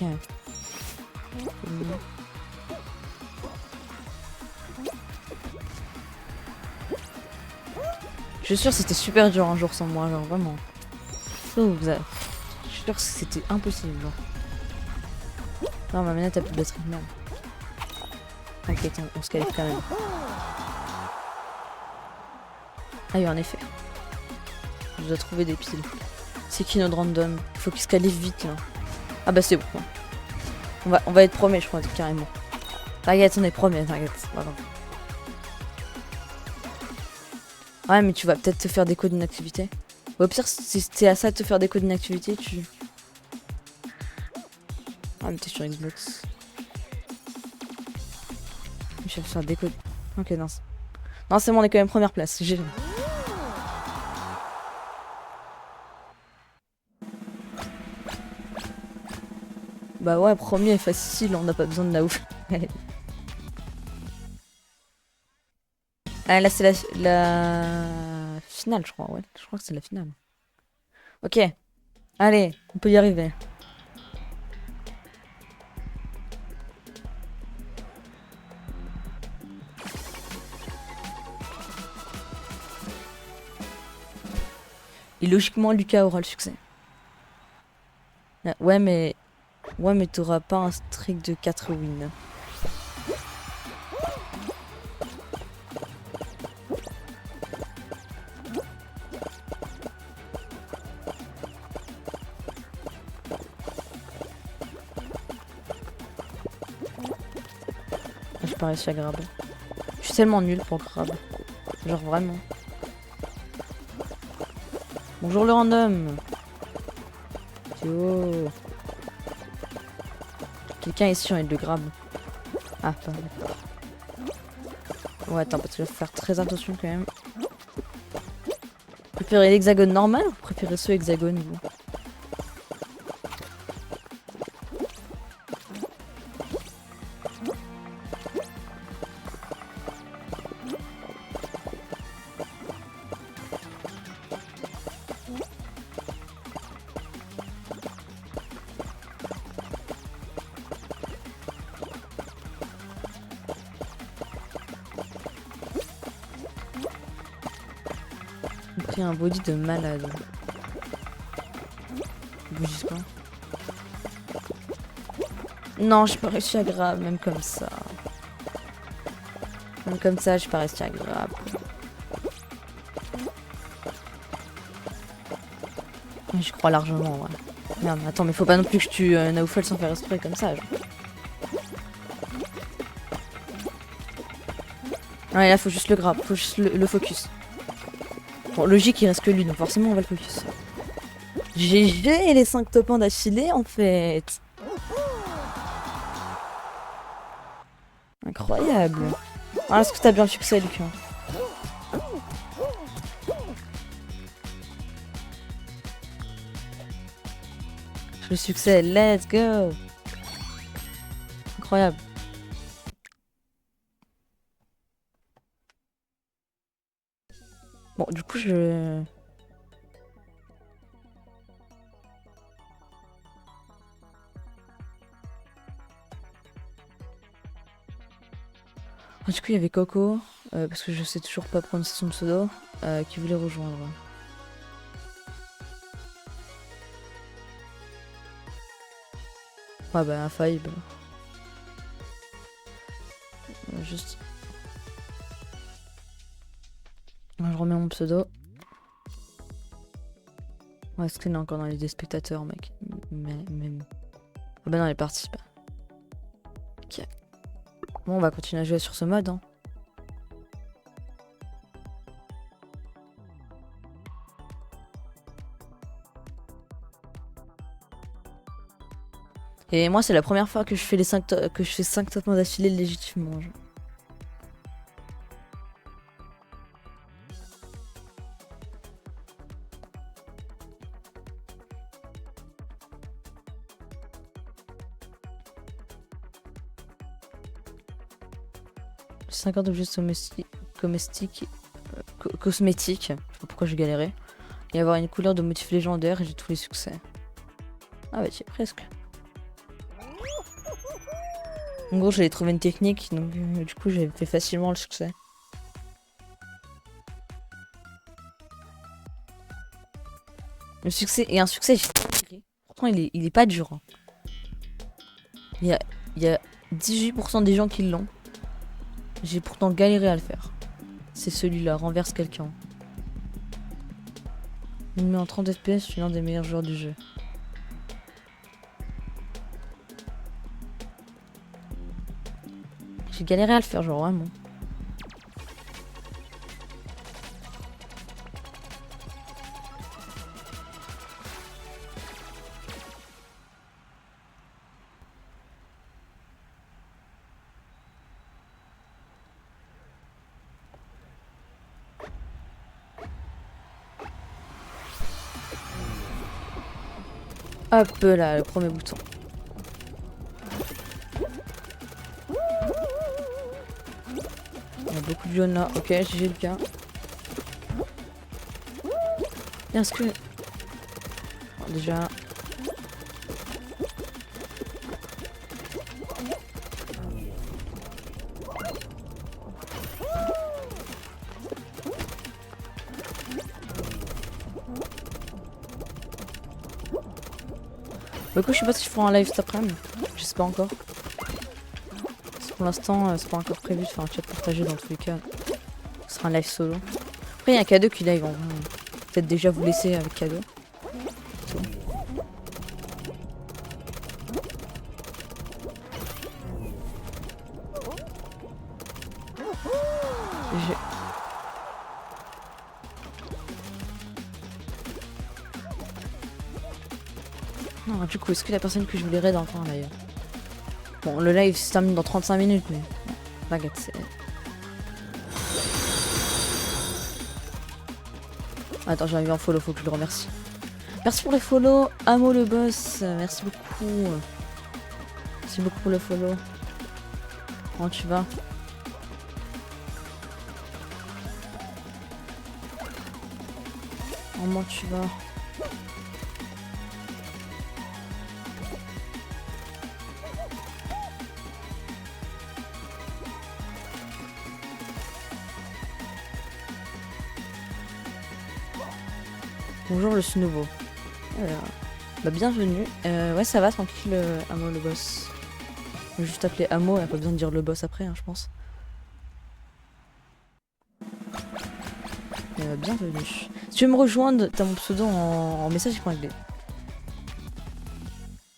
Ok. Je suis sûre que c'était super dur un jour sans moi, genre vraiment. Je suis sûre que c'était impossible, genre. Non, ma manette a plus de batterie, merde. T'inquiète, on se qualifie quand même. Ah oui, en effet. Je dois trouver des piles. C'est qui notre random? Il faut qu'il se qualifie vite là. Ah bah c'est bon. On va être premier, je crois, carrément. T'inquiète, on est premier, t'inquiète. Voilà. Ouais, mais tu vas peut-être te faire des codes d'inactivité. Au pire, si t'es à ça de te faire des codes d'inactivité, tu... Ah, mais t'es sur Xbox. Je vais faire des codes. Ok, non. Non, c'est bon, on est quand même première place. J'ai... Bah ouais, premier facile, on n'a pas besoin de la ouf. Ah, là, c'est la finale, je crois, ouais. Je crois que c'est la finale. Ok. Allez, on peut y arriver. Et logiquement, Lucas aura le succès. Ouais, mais... Ouais, mais t'auras pas un streak de 4 wins. J'ai pas réussi à grab. Je suis tellement nul pour grab. Genre vraiment. Bonjour le random. Yo. Quelqu'un est sûr, il le grab. Ah, pas vrai. Ouais, attends, parce qu'il faut faire très attention quand même. Vous préférez l'hexagone normal ou vous préférez ce hexagone vous? J'ai pris un body de malade. Bouge pas. Non, j'ai pas réussi à grab, même comme ça. Même comme ça, j'ai pas réussi à grab. Je crois largement, ouais. Merde, attends, mais faut pas non plus que je tue Naoufel sans faire exprès comme ça, genre. Ouais, là, faut juste le grab, faut juste le focus. Bon, logique, il reste que lui, donc forcément, on va le focus. GG les 5 top 1 d'affilée, en fait. Incroyable. Ah, est-ce que t'as bien le succès, Lucas? Le succès, let's go. Incroyable. Bon, du coup, je... Du coup, il y avait Coco, parce que je sais toujours pas prononcer son pseudo, qui voulait rejoindre. Ouais, bah, un five. Juste... Je remets mon pseudo. Ouais, est-ce qu'il est encore dans les des spectateurs, mec? Mais... Ah bah non, il participe. Ok. Bon, on va continuer à jouer sur ce mode, hein. Et moi, c'est la première fois que je fais les 5 top modes d'affilée légitimement. Genre. Les 50 objets cosmétiques, je sais pas pourquoi je galérais. Et avoir une couleur de motif légendaire et j'ai tous les succès. Ah bah tiens, presque. En gros, j'avais trouvé une technique, donc du coup, j'avais fait facilement le succès. Le succès est un succès. Pourtant, il est pas dur. Hein. Il y a 18% des gens qui l'ont. J'ai pourtant galéré à le faire. C'est celui-là, renverse quelqu'un. Il me met en 30 FPS, je suis l'un des meilleurs joueurs du jeu. J'ai galéré à le faire, genre vraiment. Hop là, le premier bouton. Il y a beaucoup de jaunes là. Ok, j'ai le cas. Est-ce que... Bon, déjà... Du coup, je sais pas si je ferai un live cet après-midi. Je sais pas encore. Pour l'instant, c'est pas encore prévu de faire un chat partagé dans tous les cas. Ce sera un live solo. Après, il y a un cadeau qui live en vrai. Peut-être déjà vous laisser avec cadeau. Non, du coup, est-ce que la personne que je voulais raid encore en live? Bon, le live se termine dans 35 minutes, mais... Baguette, c'est... Attends, j'ai envie en follow, faut que je le remercie. Merci pour les follow, Amo le boss, merci beaucoup. Merci beaucoup pour le follow. Comment tu vas? Comment tu vas? Bonjour, je suis nouveau. Bah bienvenue. Ouais, ça va, tranquille, Amo le boss. Je vais juste appeler Amo, il n'y a pas besoin de dire le boss après, hein, je pense. Bienvenue. Si tu veux me rejoindre, t'as mon pseudo en message épinglé.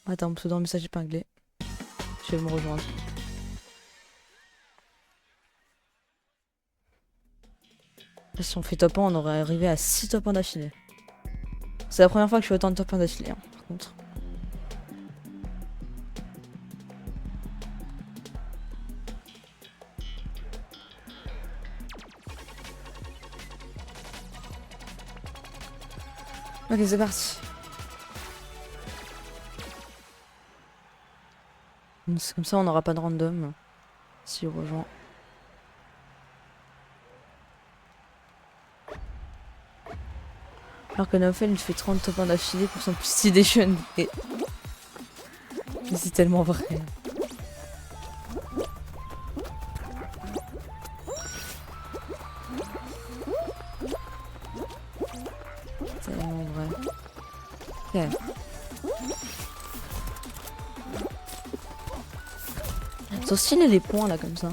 Ouais, t'as mon pseudo en message épinglé. Tu veux me rejoindre. Là, si on fait top 1, on aurait arrivé à 6 top 1 d'affilée. C'est la première fois que je fais autant de top 1 d'affilée, hein, par contre. Ok, c'est parti. C'est comme ça, on n'aura pas de random. Si on rejoint. Alors que Naofel, il fait 30 top 1 d'affilée pour son petit déjeuner. Et... c'est tellement vrai. Tellement vrai. Ok. Sont stylés les points là comme ça.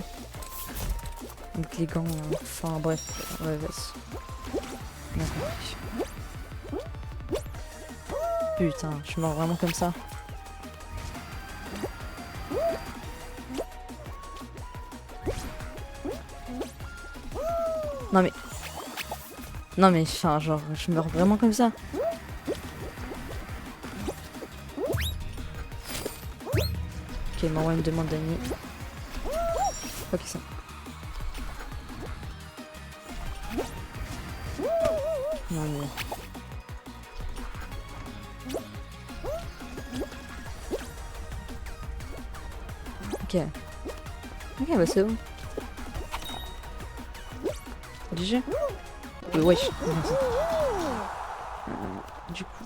Avec les gants. Enfin bref. Ouais, vas-y. Putain, je suis mort vraiment comme ça. Non mais... Non mais, enfin, genre, je meurs vraiment comme ça. Ok, il m'envoie une demande d'amis. Ok, ça. Non mais... Ok. Ok, bah c'est bon. GG. Wesh. Du coup...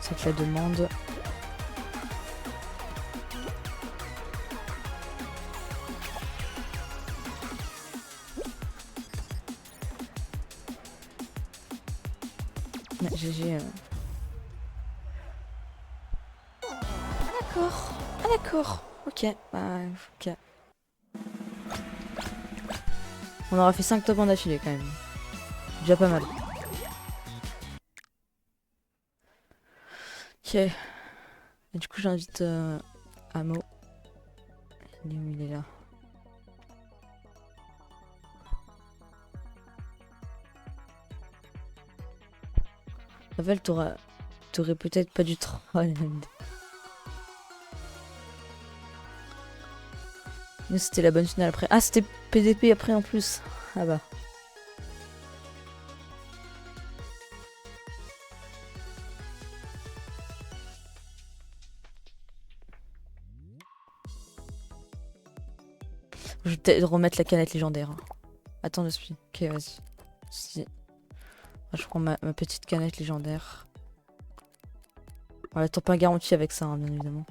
c'est que la demande... Ouais, GG. D'accord. Ah d'accord. Ok. Bah, ok. On aura fait 5 tops en affilée quand même. Déjà pas mal. Ok. Et du coup j'invite Amo. Il est où? Il est là. Ravel, t'aurais peut-être pas dû troll. Mais c'était la bonne finale après. Ah, c'était PDP après en plus. Ah bah. Je vais peut-être remettre la canette légendaire. Attends, je suis. Ok, vas-y. Si. Je prends ma petite canette légendaire. Voilà, t'as pas garanti avec ça, hein, bien évidemment.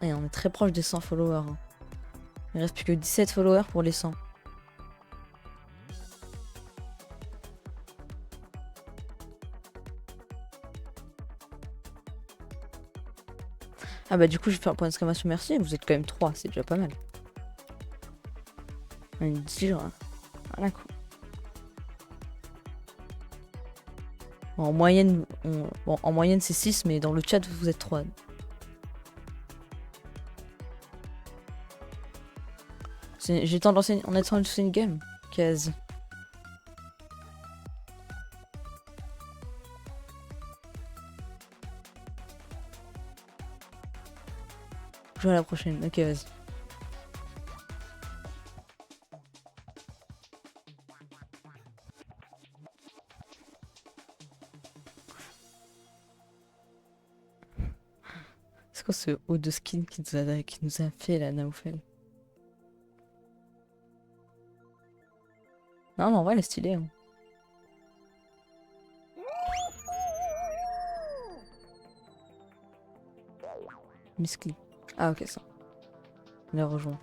Et on est très proche des 100 followers. Hein. Il reste plus que 17 followers pour les 100. Ah bah du coup je vais faire un point d'exclamation merci, vous êtes quand même 3, c'est déjà pas mal. Une tigre. Voilà quoi. Bon, en moyenne, en moyenne c'est 6, mais dans le chat vous êtes 3. J'ai le temps de lancer. On a le temps de lancer une game. Quasi. Je joue à la prochaine. Ok, vas-y. C'est quoi ce haut de skin qui nous a fait la Naoufel? Non, mais en vrai, elle est stylée. Hein. Miscli. Ah, ok, ça. Elle a rejoint.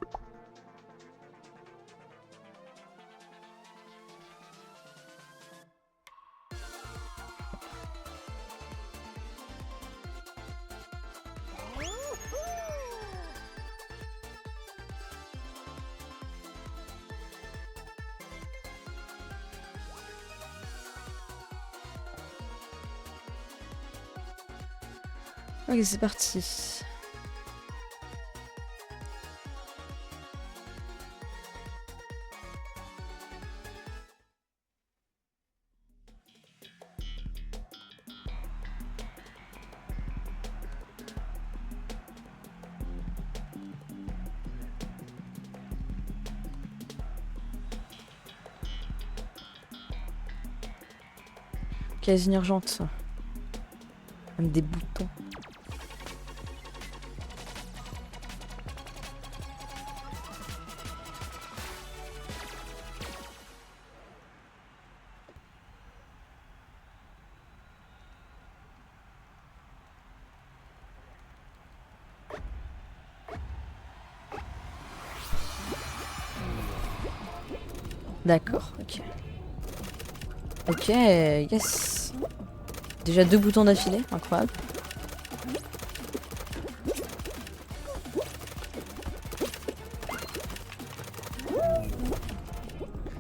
Ok, c'est parti. Quasi urgente. Même des boutons. D'accord, ok. Ok, yes. Déjà 2 boutons d'affilée, incroyable.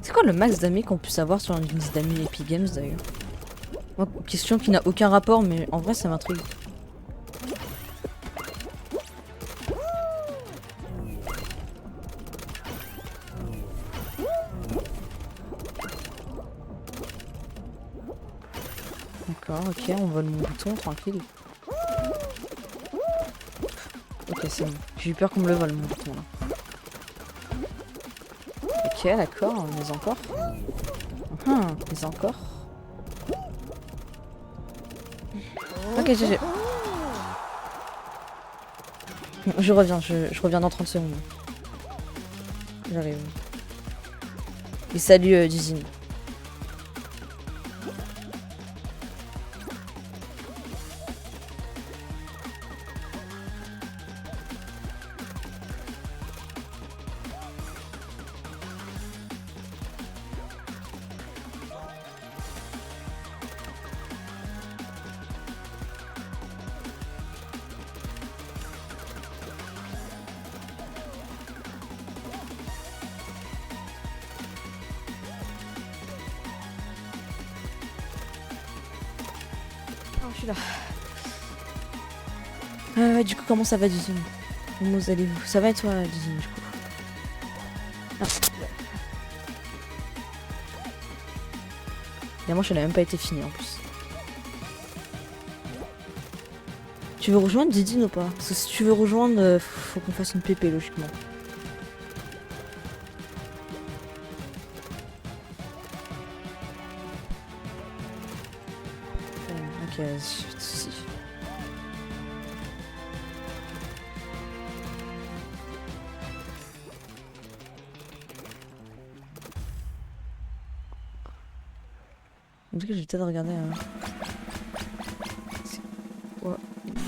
C'est quoi le max d'amis qu'on puisse avoir sur une liste d'amis Epic Games d'ailleurs? Question qui n'a aucun rapport, mais en vrai ça m'intrigue. D'accord, ok, on vole mon bouton, tranquille. Ok, c'est bon. J'ai eu peur qu'on me le vole mon bouton là. Ok, d'accord, mais encore. Mais encore. Ok, GG. Je reviens, je reviens dans 30 secondes. J'arrive. Et salut Dizine. je suis là. Ouais, du coup, comment ça va, Dizune? Comment allez-vous? Ça va et toi, Dizune, du coup? Ah. Évidemment, je n'ai même pas été fini en plus. Tu veux rejoindre Didine ou pas? Parce que si tu veux rejoindre, faut qu'on fasse une PP logiquement. Ok, vas-y, pas de soucis. En tout cas, j'ai peut-être regardé. C'est quoi une map?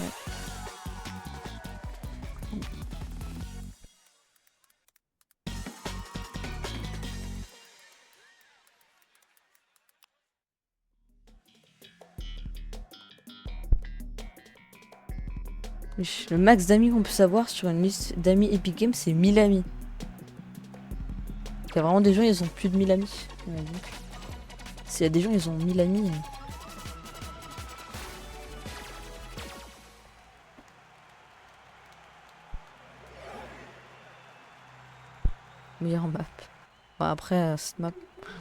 Wesh, le max d'amis qu'on peut savoir sur une liste d'amis Epic Games, c'est 1000 amis. Il y a vraiment des gens, ils ont plus de 1000 amis. S'il y a des gens, ils ont 1000 amis. Meilleure map. Bon, après, cette map.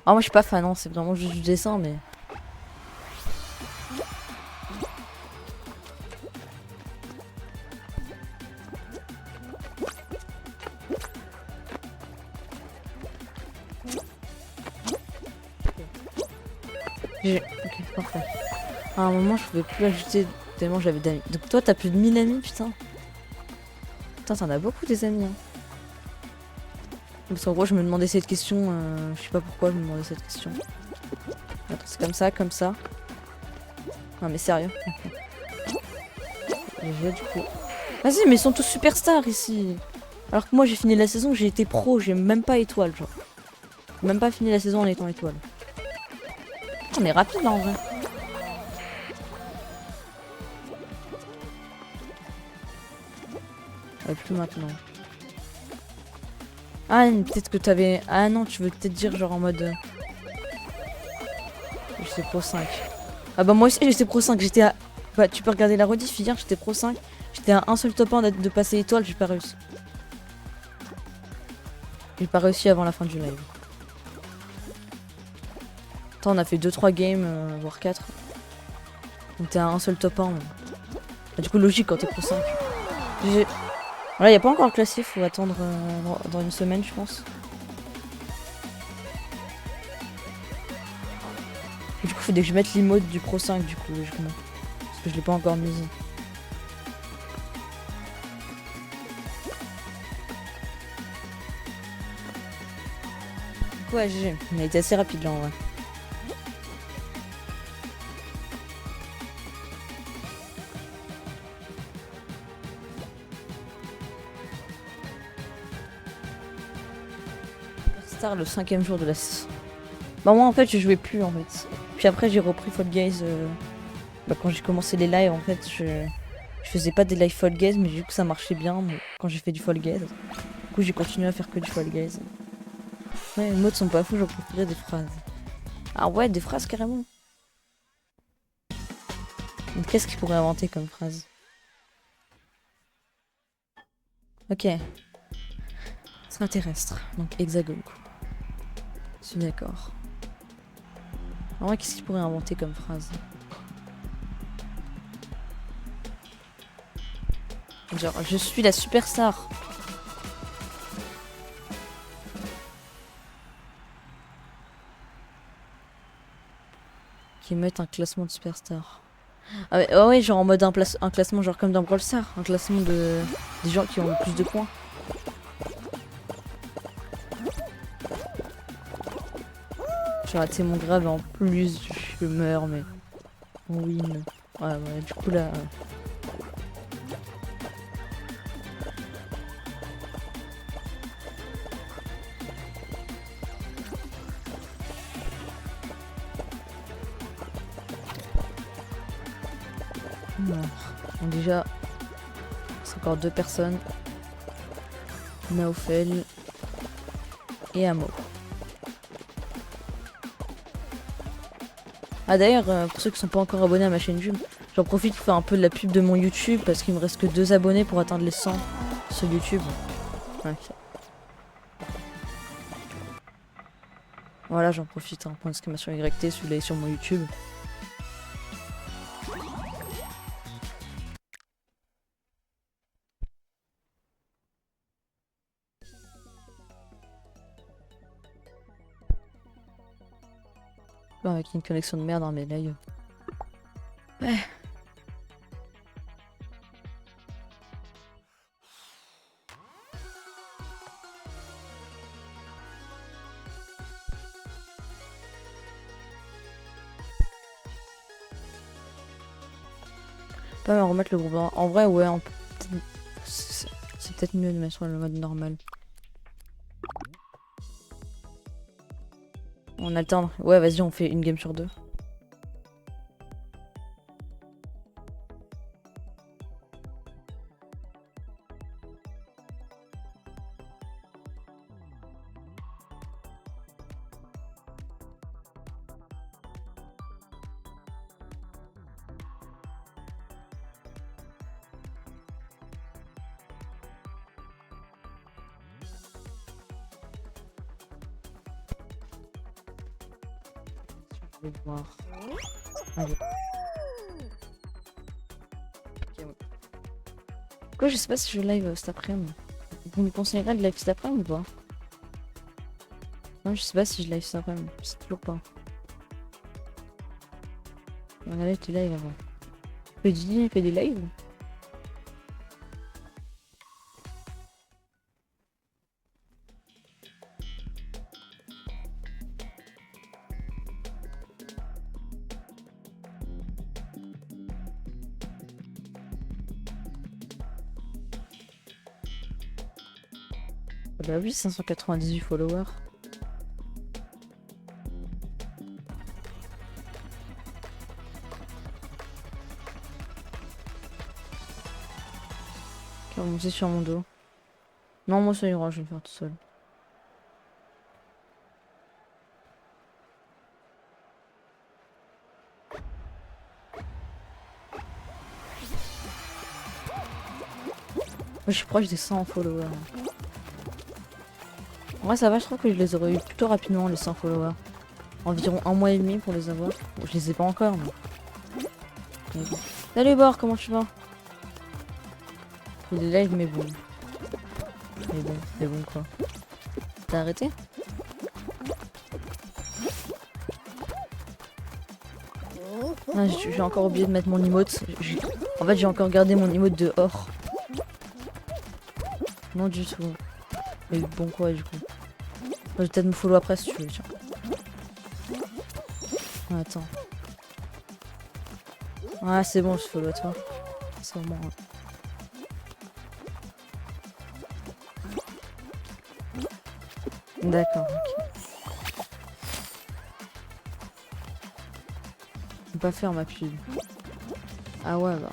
Ah, moi, je suis pas fan, hein, c'est vraiment juste du dessin, mais. Ok, parfait. À un moment, je pouvais plus ajouter tellement j'avais d'amis. Donc, toi, t'as plus de 1000 amis, putain. Putain, t'en as beaucoup des amis, hein. Parce qu'en gros, je me demandais cette question. Je sais pas pourquoi je me demandais cette question. Attends, c'est comme ça, comme ça. Non, mais sérieux. Du coup. Vas-y, mais ils sont tous superstars ici. Alors que moi, j'ai fini la saison, j'ai été pro, j'ai même pas étoile, genre. J'ai même pas fini la saison en étant étoile. On est rapide là en vrai. Ouais, plus maintenant. Ah, peut-être que t'avais. Ah non, tu veux peut-être dire genre en mode. J'étais pro 5. Ah bah moi aussi j'étais pro 5. J'étais à. Bah tu peux regarder la rediff hier, j'étais pro 5. J'étais à un seul top 1 de passer étoile, j'ai pas réussi. J'ai pas réussi avant la fin du live. Attends, on a fait 2-3 games, voire 4. On était à un seul top 1. Bah, du coup, logique quand t'es pro 5. Voilà, y a pas encore le classif, faut attendre dans une semaine, je pense. Du coup, faut que je mette l'emote du pro 5, du coup, logiquement. Parce que je l'ai pas encore mis. Ouais, GG. On a été assez rapide là en vrai. Star le 5ème jour de la saison. Bah moi en fait je jouais plus en fait. Puis après j'ai repris Fall Guys. Bah, quand j'ai commencé les lives en fait je faisais pas des lives Fall Guys mais j'ai vu que ça marchait bien donc, quand j'ai fait du Fall Guys. Du coup j'ai continué à faire que du Fall Guys. Ouais, les mots sont pas fous, j'en préférais des phrases. Ah ouais, des phrases carrément. Qu'est-ce qu'il pourrait inventer comme phrase? Ok. Extraterrestre, donc hexagone quoi. Je suis d'accord. En vrai, qu'est-ce qu'il pourrait inventer comme phrase? Genre, je suis la superstar. Qui mettent un classement de superstar. Ah ouais, oh ouais, genre en mode un classement genre comme dans Brawl Stars, un classement de des gens qui ont le plus de points. J'ai raté mon grave et en plus je meurs mais on win. Ouais, ouais, du coup là. Bon, déjà, c'est encore 2 personnes. Naofel et Amo. Ah d'ailleurs, pour ceux qui sont pas encore abonnés à ma chaîne YouTube, J'en profite pour faire un peu de la pub de mon YouTube parce qu'il me reste que 2 abonnés pour atteindre les 100 sur YouTube. Ouais. Voilà, j'en profite, hein, point d'exclamation YT, celui-là est sur mon YouTube. Avec une connexion de merde dans mes lives. Ouais. Pas me remettre le groupe en vrai, ouais, c'est peut-être mieux de mettre sur le mode normal. On alterne. Ouais, vas-y, on fait une game sur 2. Je vais voir. Allez. Ok, ouais. Quoi, je sais pas si je live cet après-midi. Vous me conseillerez de live cet après-midi ou pas? Non, je sais pas si je live cet après-midi. C'est toujours pas. On allait tes lives avant. Fais des lives? Bah oui, 598 followers. Qui va monter sur mon dos. Non, moi ça ira, je vais le faire tout seul. Moi, je suis proche des 100 followers. En vrai, ça va, je crois que je les aurais eu plutôt rapidement, les 100 followers. Environ 1 mois et demi pour les avoir. Bon, je les ai pas encore, mais bon. Salut Bord, comment tu vas? Il est live, mais bon. Mais bon quoi. T'as arrêté? Ah, j'ai encore oublié de mettre mon emote. En fait, j'ai encore gardé mon emote de or. Non du tout. Mais bon quoi du coup. Je vais peut-être me follow après si tu veux, tiens. Ah, attends. Ah c'est bon, je follow toi. C'est vraiment... D'accord, ok. Je peux pas faire ma pub. Ah ouais bah.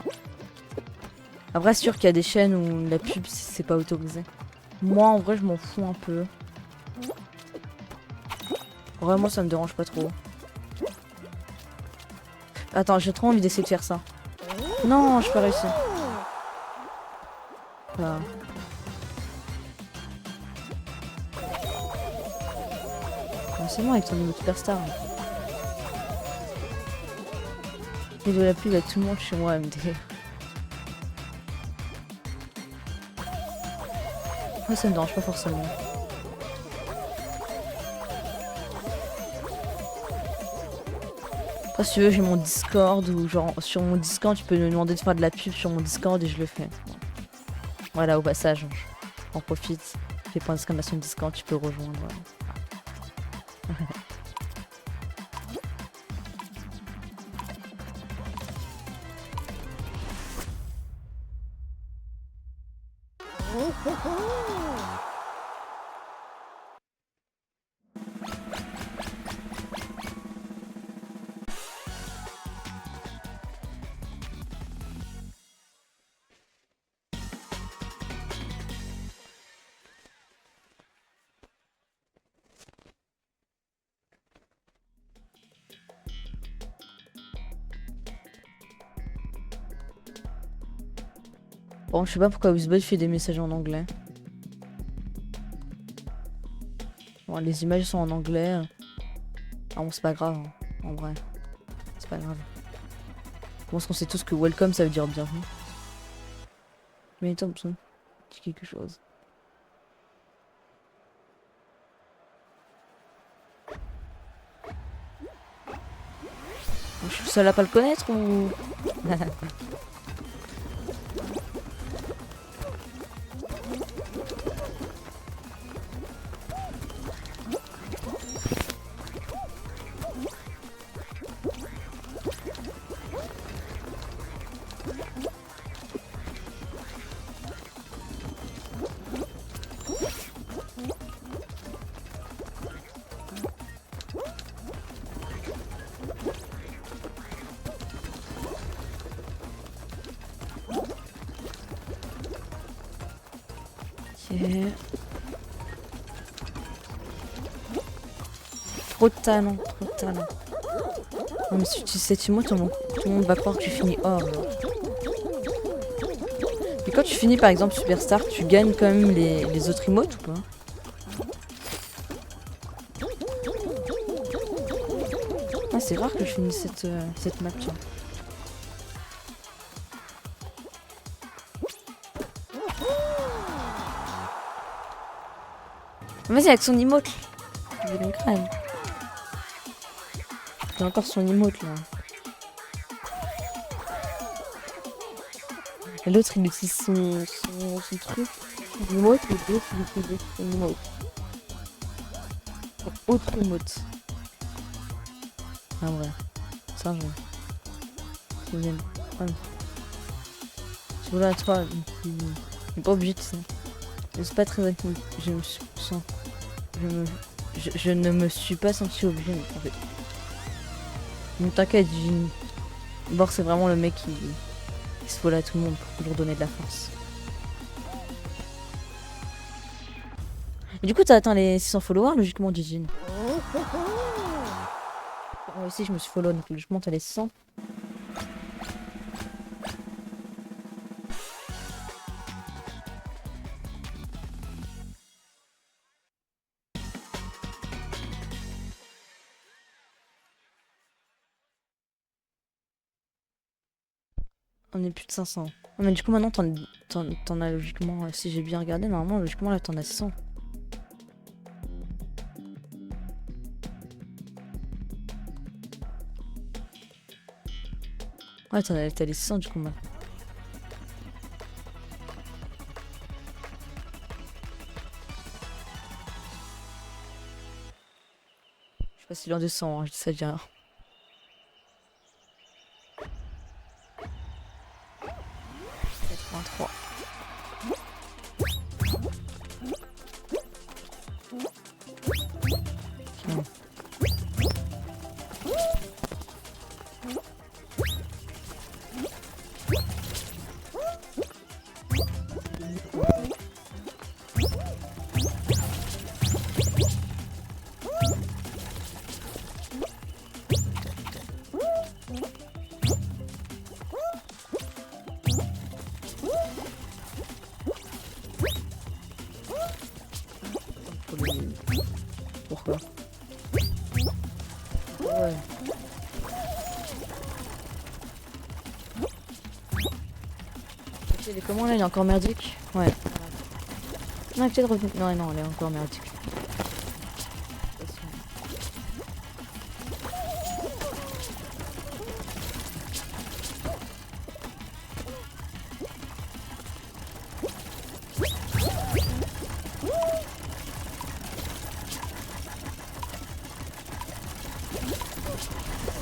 Après c'est sûr qu'il y a des chaînes où la pub c'est pas autorisé. Moi en vrai je m'en fous un peu. Vraiment ça me dérange pas trop. Attends, j'ai trop envie d'essayer de faire ça. Non, je peux réussir. Ah. Ah, c'est bon avec ton niveau superstar. Et de la pub à tout le monde chez moi, MD. Moi ça me dérange pas forcément. Après, si tu veux, j'ai mon Discord ou genre sur mon Discord, tu peux me demander de faire de la pub sur mon Discord et je le fais. Voilà, au passage, j'en profite. Fais point d'exclamation Discord, tu peux rejoindre. Bon, je sais pas pourquoi Wizbot fait des messages en anglais. Bon, les images sont en anglais. Ah bon, c'est pas grave, hein, en vrai. C'est pas grave. Je pense qu'on sait tous que welcome ça veut dire bienvenue. Mais Thompson, dis quelque chose. Je suis seule à pas le connaître ou. Ok. Trop de talent, trop de talent. Non mais si tu utilises cette emote, tout le monde va croire que tu finis or. Genre. Mais quand tu finis par exemple Superstar, tu gagnes quand même les autres emotes ou pas? Ah, c'est rare que je finisse cette map. Tiens. Vas-y avec son emote. Je vais une crème. J'ai encore son emote là. Et l'autre il utilise son truc. Son emote et l'autre il utilise son emote. Son autre emote. Ah ouais. Ça je. C'est bien. Ouais. Je voulais à toi. Il pas obligé de ça. C'est pas très actif. Je me suis sens. Je ne me suis pas senti obligé en fait. Mais t'inquiète, Bor c'est vraiment le mec qui se fout à tout le monde pour toujours donner de la force. Et du coup t'as atteint les 600 followers logiquement Jijin. Moi aussi je me suis follow donc logiquement t'as les 600. On est plus de 500. Mais du coup maintenant t'en as logiquement, si j'ai bien regardé, normalement logiquement là t'en as 100. Ouais t'as les 600 du coup maintenant. Je sais pas si l'un des 100, hein, je dis ça déjà. 83. Pourquoi? Ouais. Ok, il est comment là? Il est encore merdique? Ouais. Non, peut-être revenu. Non, non, elle est encore merdique.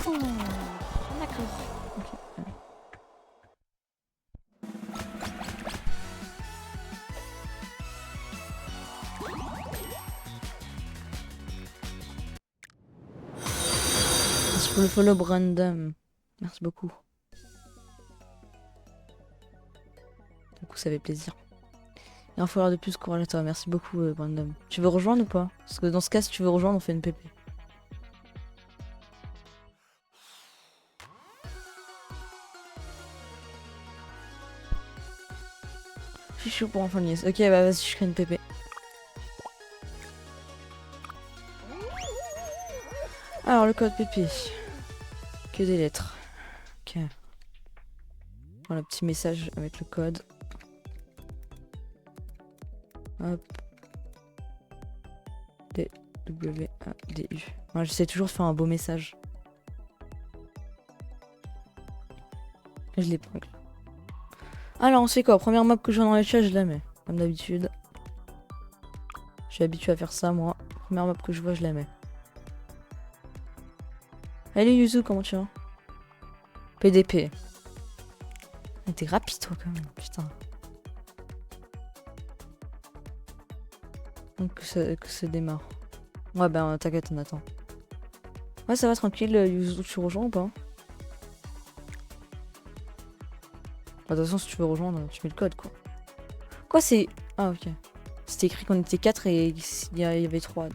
Oh, d'accord. Ok. Merci pour le follow Brandom. Merci beaucoup. Du coup, ça fait plaisir. Et un follower de plus, courage à toi. Merci beaucoup, Brandom. Tu veux rejoindre ou pas? Parce que dans ce cas, si tu veux rejoindre, on fait une PP. Je suis chaud pour enfin nièce. Ok, bah vas-y, je crée une PP. Alors, le code PP. Que des lettres. Ok. Voilà, petit message avec le code. Hop. D, W, A, D, U. Ouais, j'essaie toujours de faire un beau message. Je l'épingle. Alors, on sait quoi? Première map que je vois dans les chats, je la mets. Comme d'habitude. Je suis habitué à faire ça, moi. Première map que je vois, je la mets. Allez, Yuzu, comment tu vas? PDP. Ah, t'es rapide, toi, quand même. Putain. Donc, que ça démarre. Ouais, ben, t'inquiète, on attend. Ouais, ça va, tranquille. Yuzu, tu rejoins ou pas? De toute façon, si tu veux rejoindre, tu mets le code, quoi. Quoi, c'est... Ah, ok. C'était écrit qu'on était 4 et il y avait 3.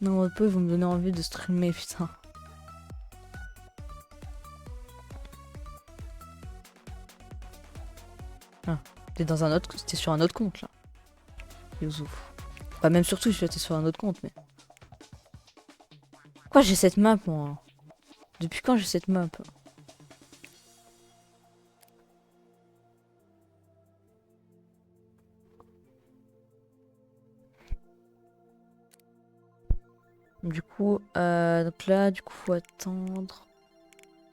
Non, votre peu, vous me donnez envie de streamer, putain. Ah, t'es dans un autre... T'es sur un autre compte, là. Yuzu. Bah, même surtout, je suis sur un autre compte, mais... Quoi, j'ai cette map, moi? Depuis quand j'ai cette map? Du coup, donc là, du coup, faut attendre...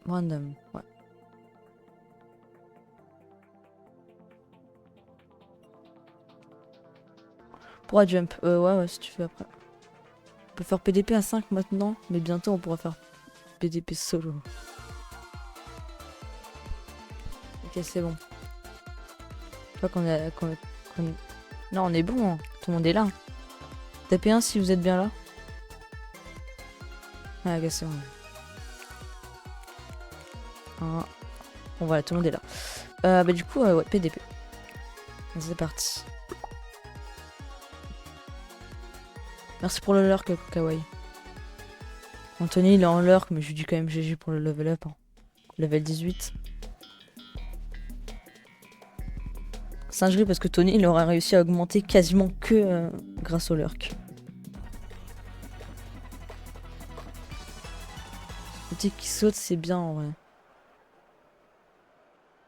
Random, ouais. Pourra jump, ouais, si tu veux après. On peut faire PDP à 5 maintenant, mais bientôt on pourra faire PDP solo. Ok, c'est bon. Je crois qu'on est... Non, on est bon, hein. Tout le monde est là. Tapez 1 si vous êtes bien là. Ah, ok, c'est bon. Bon, voilà, tout le monde est là. Bah, du coup, ouais, PDP. C'est parti. Merci pour le lurk, Kawaii. Anthony, il est en lurk, mais je lui dis quand même GG pour le level up. Hein. Level 18. Singerie parce que Tony, il aura réussi à augmenter quasiment que grâce au lurk. Le petit qui saute, c'est bien en vrai.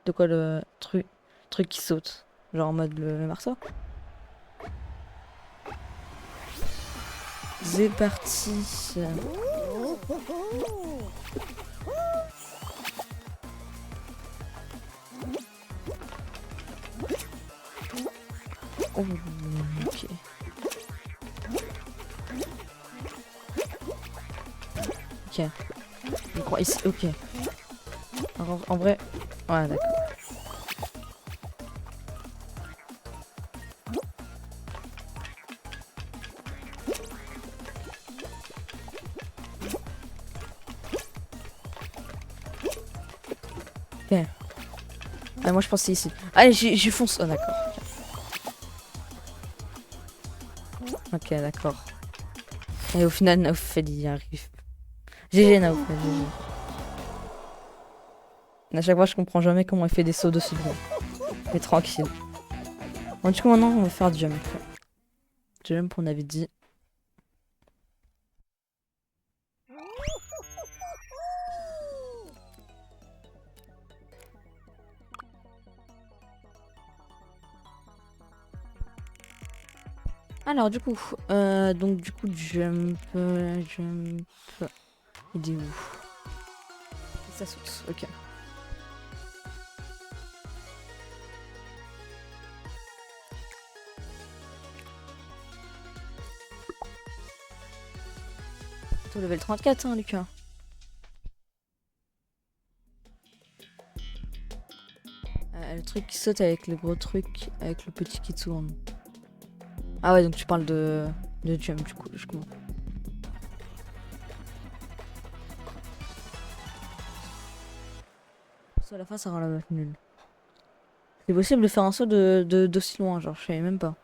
De quoi le truc qui saute? Genre en mode le marteau? C'est parti. Oh, ok. Ok. Je crois ici. Ok. Alors, en vrai. Ouais, d'accord. Ok. Ah, moi je pensais ici. Allez, j'y fonce. Oh, d'accord. Ok, d'accord. Et au final, Naoufel y arrive. GG Naoufel, GG. À chaque fois, je comprends jamais comment il fait des sauts d'aussi loin. Mais tranquille. Bon, du coup, maintenant, on va faire jump. Jump, on avait dit. Alors, du coup, jump. Il est où? Ça saute, ok. Toi, level 34, hein, Lucas. Le truc qui saute avec le gros truc, avec le petit qui tourne. Ah ouais, donc tu parles de jump, du coup, je comprends. Ça, à la fin, ça rend la map nulle. C'est possible de faire un saut d'aussi loin, genre, je savais même pas.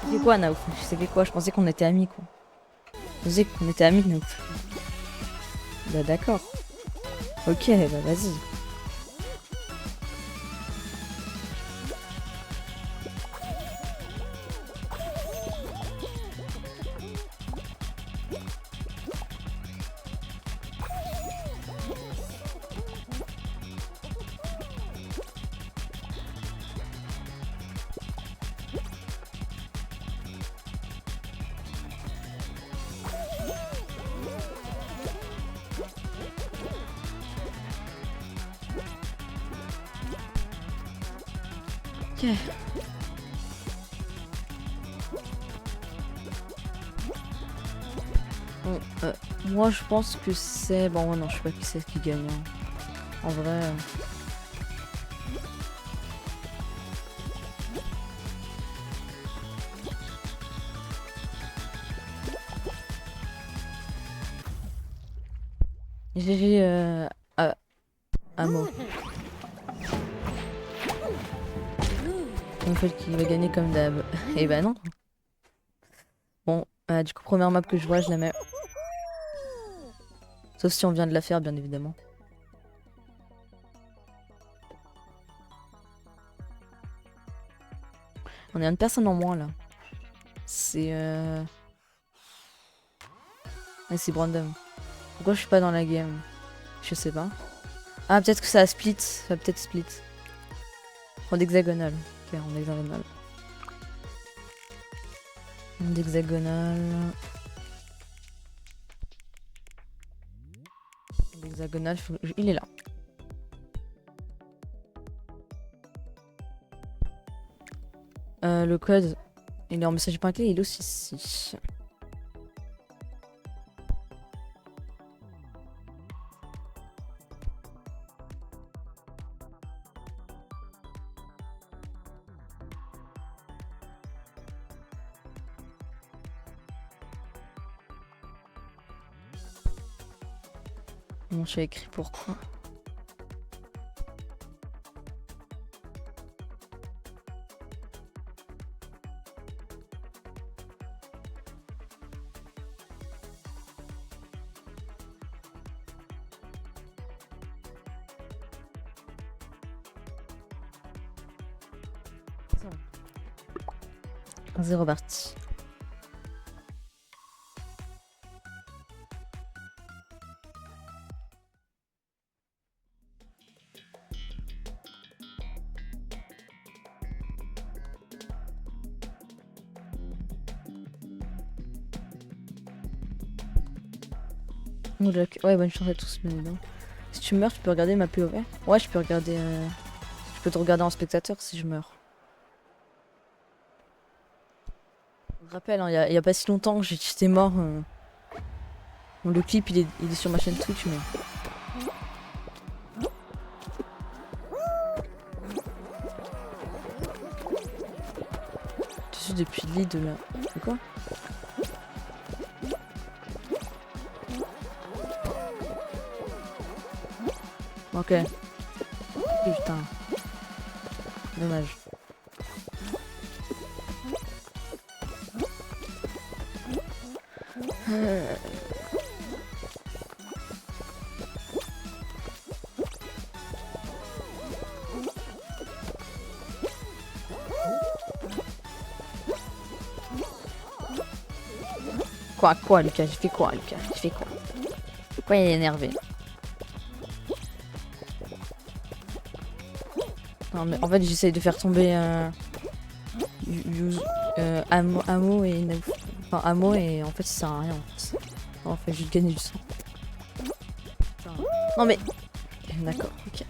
Tu fais quoi, Naouf? Tu fais quoi? Je pensais qu'on était amis, quoi. Je pensais qu'on était amis, Naouf. Bah d'accord. Ok, bah vas-y. Ok. Bon, moi je pense que c'est... Bon, ouais, non, je sais pas qui c'est qui gagne. Hein. En vrai... GG Amo. En fait qu'il va gagner comme d'hab. Et bah non. Bon, du coup, première map que je vois, je la mets. Sauf si on vient de la faire, bien évidemment. On est une personne en moins, là. C'est... Ouais, c'est Brandon. Pourquoi je suis pas dans la game? Je sais pas. Ah, peut-être que ça a split. Ça va peut-être split. En hexagonal. Ok, en hexagonal. En hexagonal. En hexagonal, il est là. Le code, il est en message par clé, il est aussi ici. Bon, j'ai écrit pourquoi. C'est reparti. Oh, ouais, bonne chance à tous, bien évidemment. Si tu meurs, tu peux regarder ma POV. Ouais, je peux regarder. Je peux te regarder en spectateur si je meurs. Je me rappelle, hein, il y a pas si longtemps que j'étais mort. Bon, le clip il est sur ma chaîne Twitch, mais. Je suis depuis le lit de la. C'est quoi? Ok. Putain. Dommage. Quoi, Lucas? J'ai fait quoi, Lucas? J'ai fait quoi? Pourquoi il est énervé? Non, mais en fait, j'essaye de faire tomber Amo et Naouf. Enfin, Amo et en fait, ça sert à rien. En fait, juste gagner du sang. Non, mais. D'accord, ok.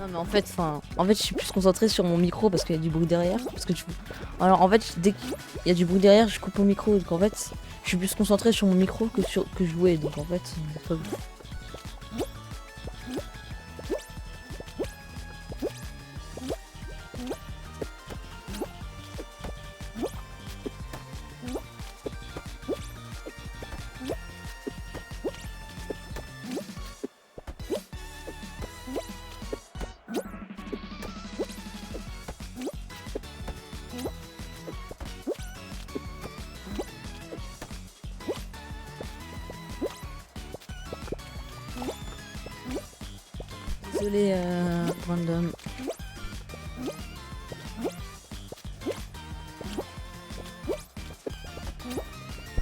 Non mais en fait je suis plus concentrée sur mon micro parce qu'il y a du bruit derrière. Parce que alors en fait dès qu'il y a du bruit derrière je coupe mon micro. Donc en fait je suis plus concentrée sur mon micro que jouer. Donc en fait c'est pas bon. Désolé, Brandon.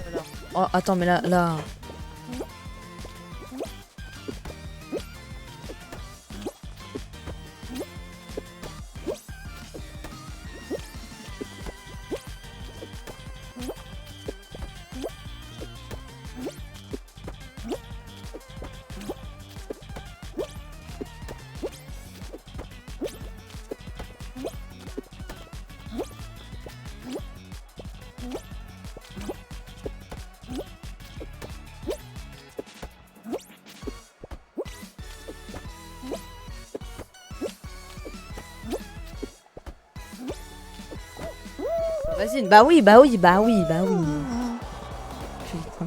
Voilà. Oh, attends, mais là... Vas-y, bah oui. Putain.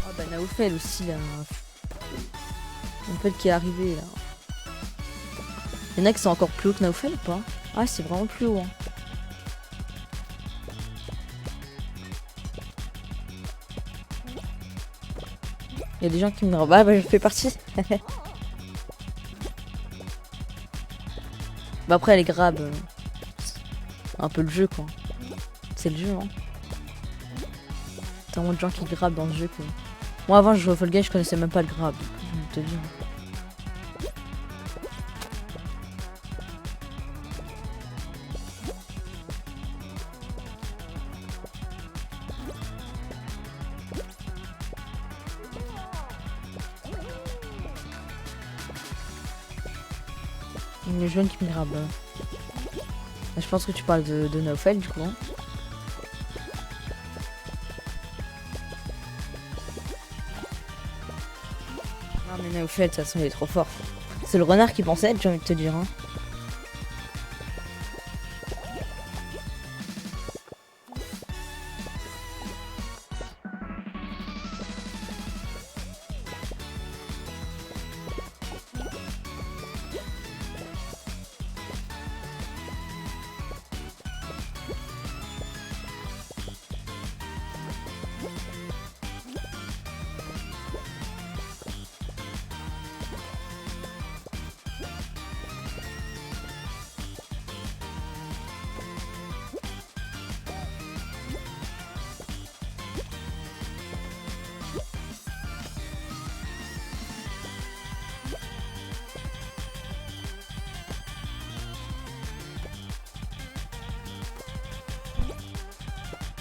Ah bah Naofel aussi là. Naofel qui est arrivé là. Y'en a qui sont encore plus haut que Naofel ou pas? Ah c'est vraiment plus haut. Hein. Il y a des gens qui me disent bah je fais partie. Bah après les grabs. Un peu le jeu quoi. C'est le jeu hein. Tellement de gens qui grabent dans le jeu que... Moi avant je jouais au Fall Guys, je connaissais même pas le grab. Je te dis. Les jeunes qui me grabent. Je pense que tu parles de Naofel du coup. Hein. Non mais Naofel de toute façon il est trop fort. C'est le renard qui pensait être, j'ai envie de te dire. Hein.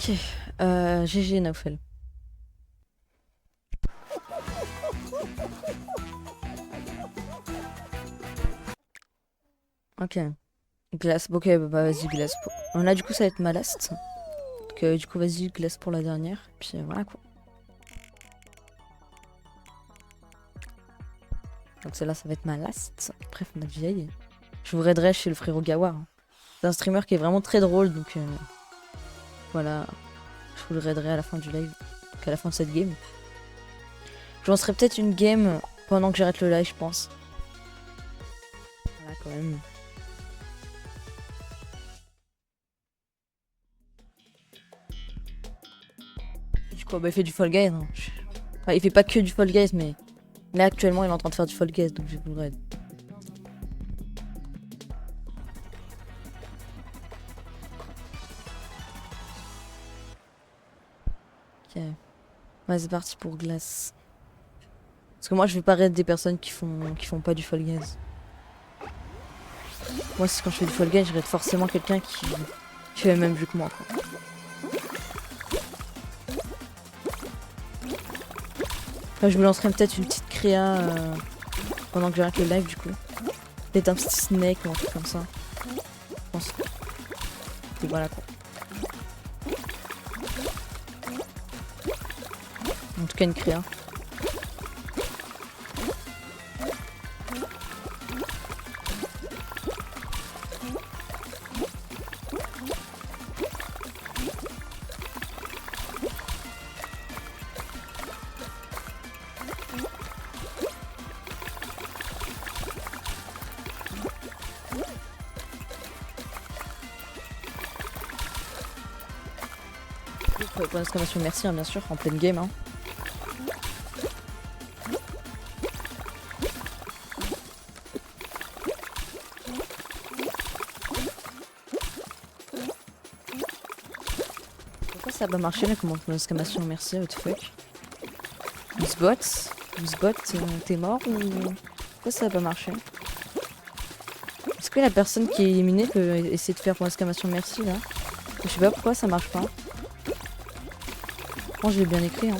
Ok, GG Naofel. Ok. Glace, ok, bah vas-y, glace. Là, du coup, ça va être ma last. Donc, du coup, vas-y, glace pour la dernière. Puis voilà quoi. Donc, celle-là, ça va être ma last. Bref, ma vieille. Je vous raiderai chez le frérot Gawar. Hein. C'est un streamer qui est vraiment très drôle, donc voilà. Je vous le raiderai à la fin du live. Donc, à la fin de cette game. Je lancerai peut-être une game pendant que j'arrête le live, je pense. Voilà, quand même. Du coup, bah, il fait du Fall Guys. Hein. Enfin, il fait pas que du Fall Guys, mais là actuellement il est en train de faire du Fall Guys, donc je vous le raid. Ok. Ouais, c'est parti pour glace. Parce que moi je vais pas raid des personnes qui font pas du Fall Guys. Moi c'est quand je fais du Fall Guys, je raid forcément quelqu'un qui fait le même jeu que moi quoi. Enfin, je vous lancerai peut-être une petite créa pendant que j'arrête le live du coup. Peut-être un petit snake ou un truc comme ça. Je pense. Et voilà quoi. En tout cas une créa. Pour l'exclamation merci hein, bien sûr, en pleine game. Hein. Pourquoi ça a pas marché la commande d'exclamation merci, what the fuck? Wizbot, t'es mort ou... Pourquoi ça a pas marché? Est-ce que la personne qui est éliminée peut essayer de faire pour l'exclamation merci là? Je sais pas pourquoi ça marche pas. Moi je l'ai bien écrit hein.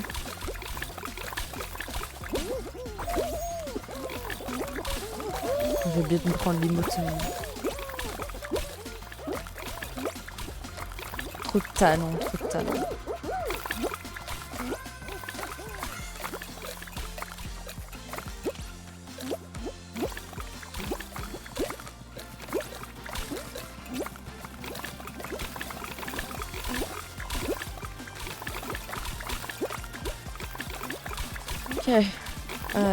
J'ai oublié de me prendre l'emote. Trop de talent, trop de talent. Ok.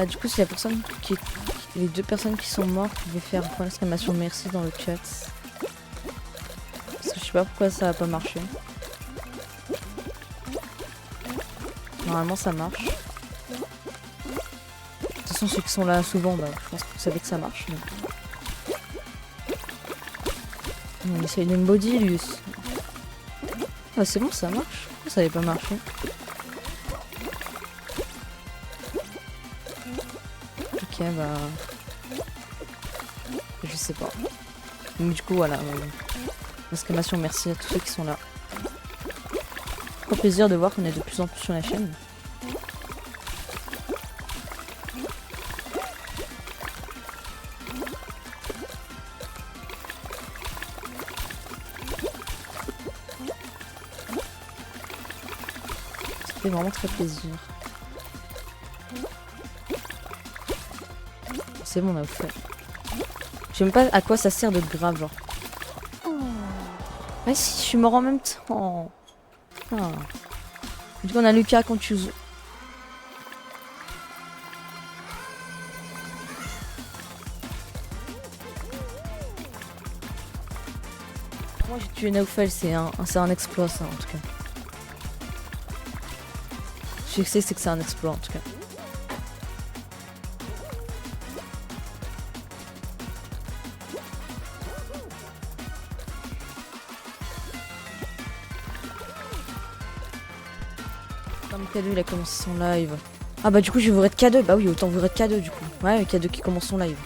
Du coup, c'est la personne qui... Les deux personnes qui sont mortes pouvaient faire point d'exclamation merci dans le chat. Parce que je sais pas pourquoi ça a pas marché. Normalement ça marche. De toute façon ceux qui sont là souvent, bah, je pense que vous savez que ça marche. Mais... On essaye d'une body lui. Ah c'est bon ça marche. Pourquoi ça avait pas marché? Ok bah... Je sais pas. Mais du coup voilà. Exclamation merci à tous ceux qui sont là. Trop plaisir de voir qu'on est de plus en plus sur la chaîne. Ça fait vraiment très plaisir. C'est bon on a fait. Je sais même pas à quoi ça sert de grave genre. Ah si, je suis mort en même temps. Ah. Du coup on a Lucas qu'on choose. Moi j'ai tué Naufel, c'est un exploit ça en tout cas. Je sais que c'est un exploit en tout cas. K2 il a commencé son live. Ah bah du coup je vais vous raid K2. Bah oui autant vous raid K2 du coup. Ouais K2 qui commence son live.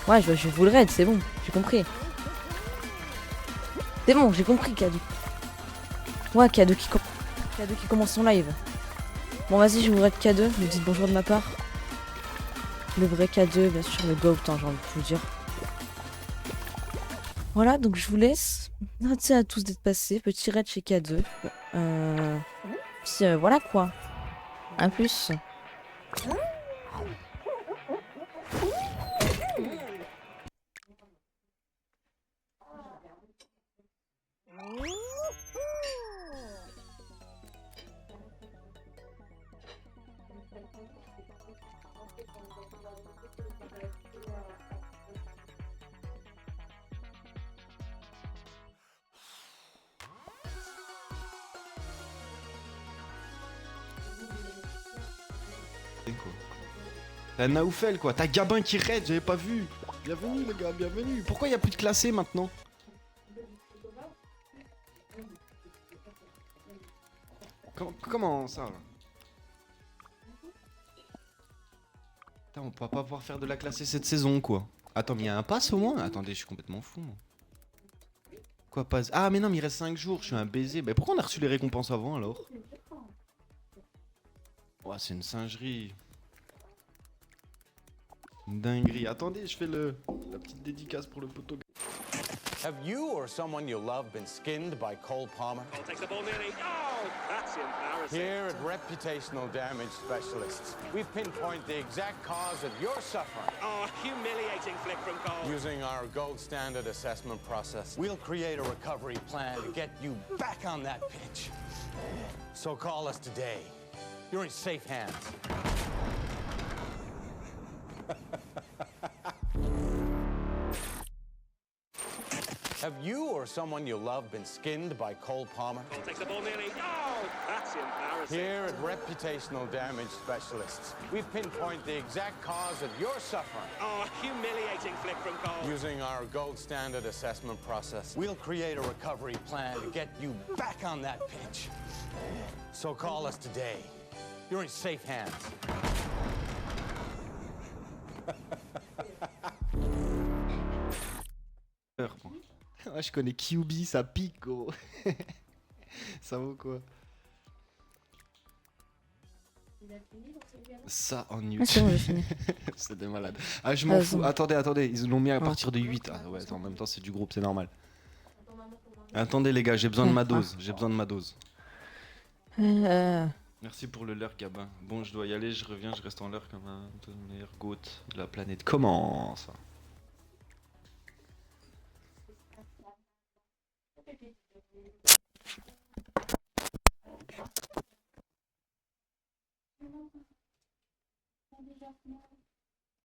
Ouais je vais vous le raid c'est bon. J'ai compris. C'est bon j'ai compris K2. Ouais K2 qui commence son live. Bon vas-y je vous raid K2. Me dites bonjour de ma part. Le vrai K2 bien sûr le GOAT hein, j'ai envie de vous dire. Voilà donc je vous laisse. Merci à tous d'être passés. Petit raid chez K2. Puis voilà quoi. A plus. T'as Naoufel quoi, t'as Gabin qui raid, j'avais pas vu. Bienvenue les gars, bienvenue. Pourquoi y a plus de classés maintenant? Comment ça là? Putain, on va pas pouvoir faire de la classée cette saison quoi. Attends, mais y a un pass au moins? Attendez, je suis complètement fou moi. Quoi passe? Ah mais non, mais il reste 5 jours, je suis un baiser. Mais pourquoi on a reçu les récompenses avant alors? Ouais, c'est une singerie. Une dinguerie. Attendez, je fais la petite dédicace pour le poteau. Have you or someone you love been skinned by Cole Palmer? Cole takes the ball nearly. Oh, that's embarrassing. Here at Reputational Damage Specialists, we pinpoint the exact cause of your suffering. Oh, humiliating flick from Cole. Using our gold standard assessment process, we'll create a recovery plan to get you back on that pitch. So call us today. You're in safe hands. Have you or someone you love been skinned by Cole Palmer? Cole takes the ball nearly. Oh, that's embarrassing. Here at Reputational Damage Specialists, we pinpoint the exact cause of your suffering. Oh, humiliating flick from Cole. Using our gold standard assessment process, we'll create a recovery plan to get you back on that pitch. So call us today. You're in safe hands. Peur, moi. Ah, je connais QB, ça pique, gros. Ça vaut quoi? Ça en Ah, YouTube. c'est bon, j'ai fini. C'est des malades. Ah, je m'en Ah, fous. bon. Attendez, ils l'ont mis à Ah. partir de 8. Ah ouais, en même temps, c'est du groupe, c'est normal. Attendez, les gars, j'ai besoin de ma dose. J'ai besoin de ma dose. Euh, Merci pour le lurk, Gabin. Bon, je dois y aller, je reviens, je reste en lurk comme un des meilleurs goats de la planète. Comment ça?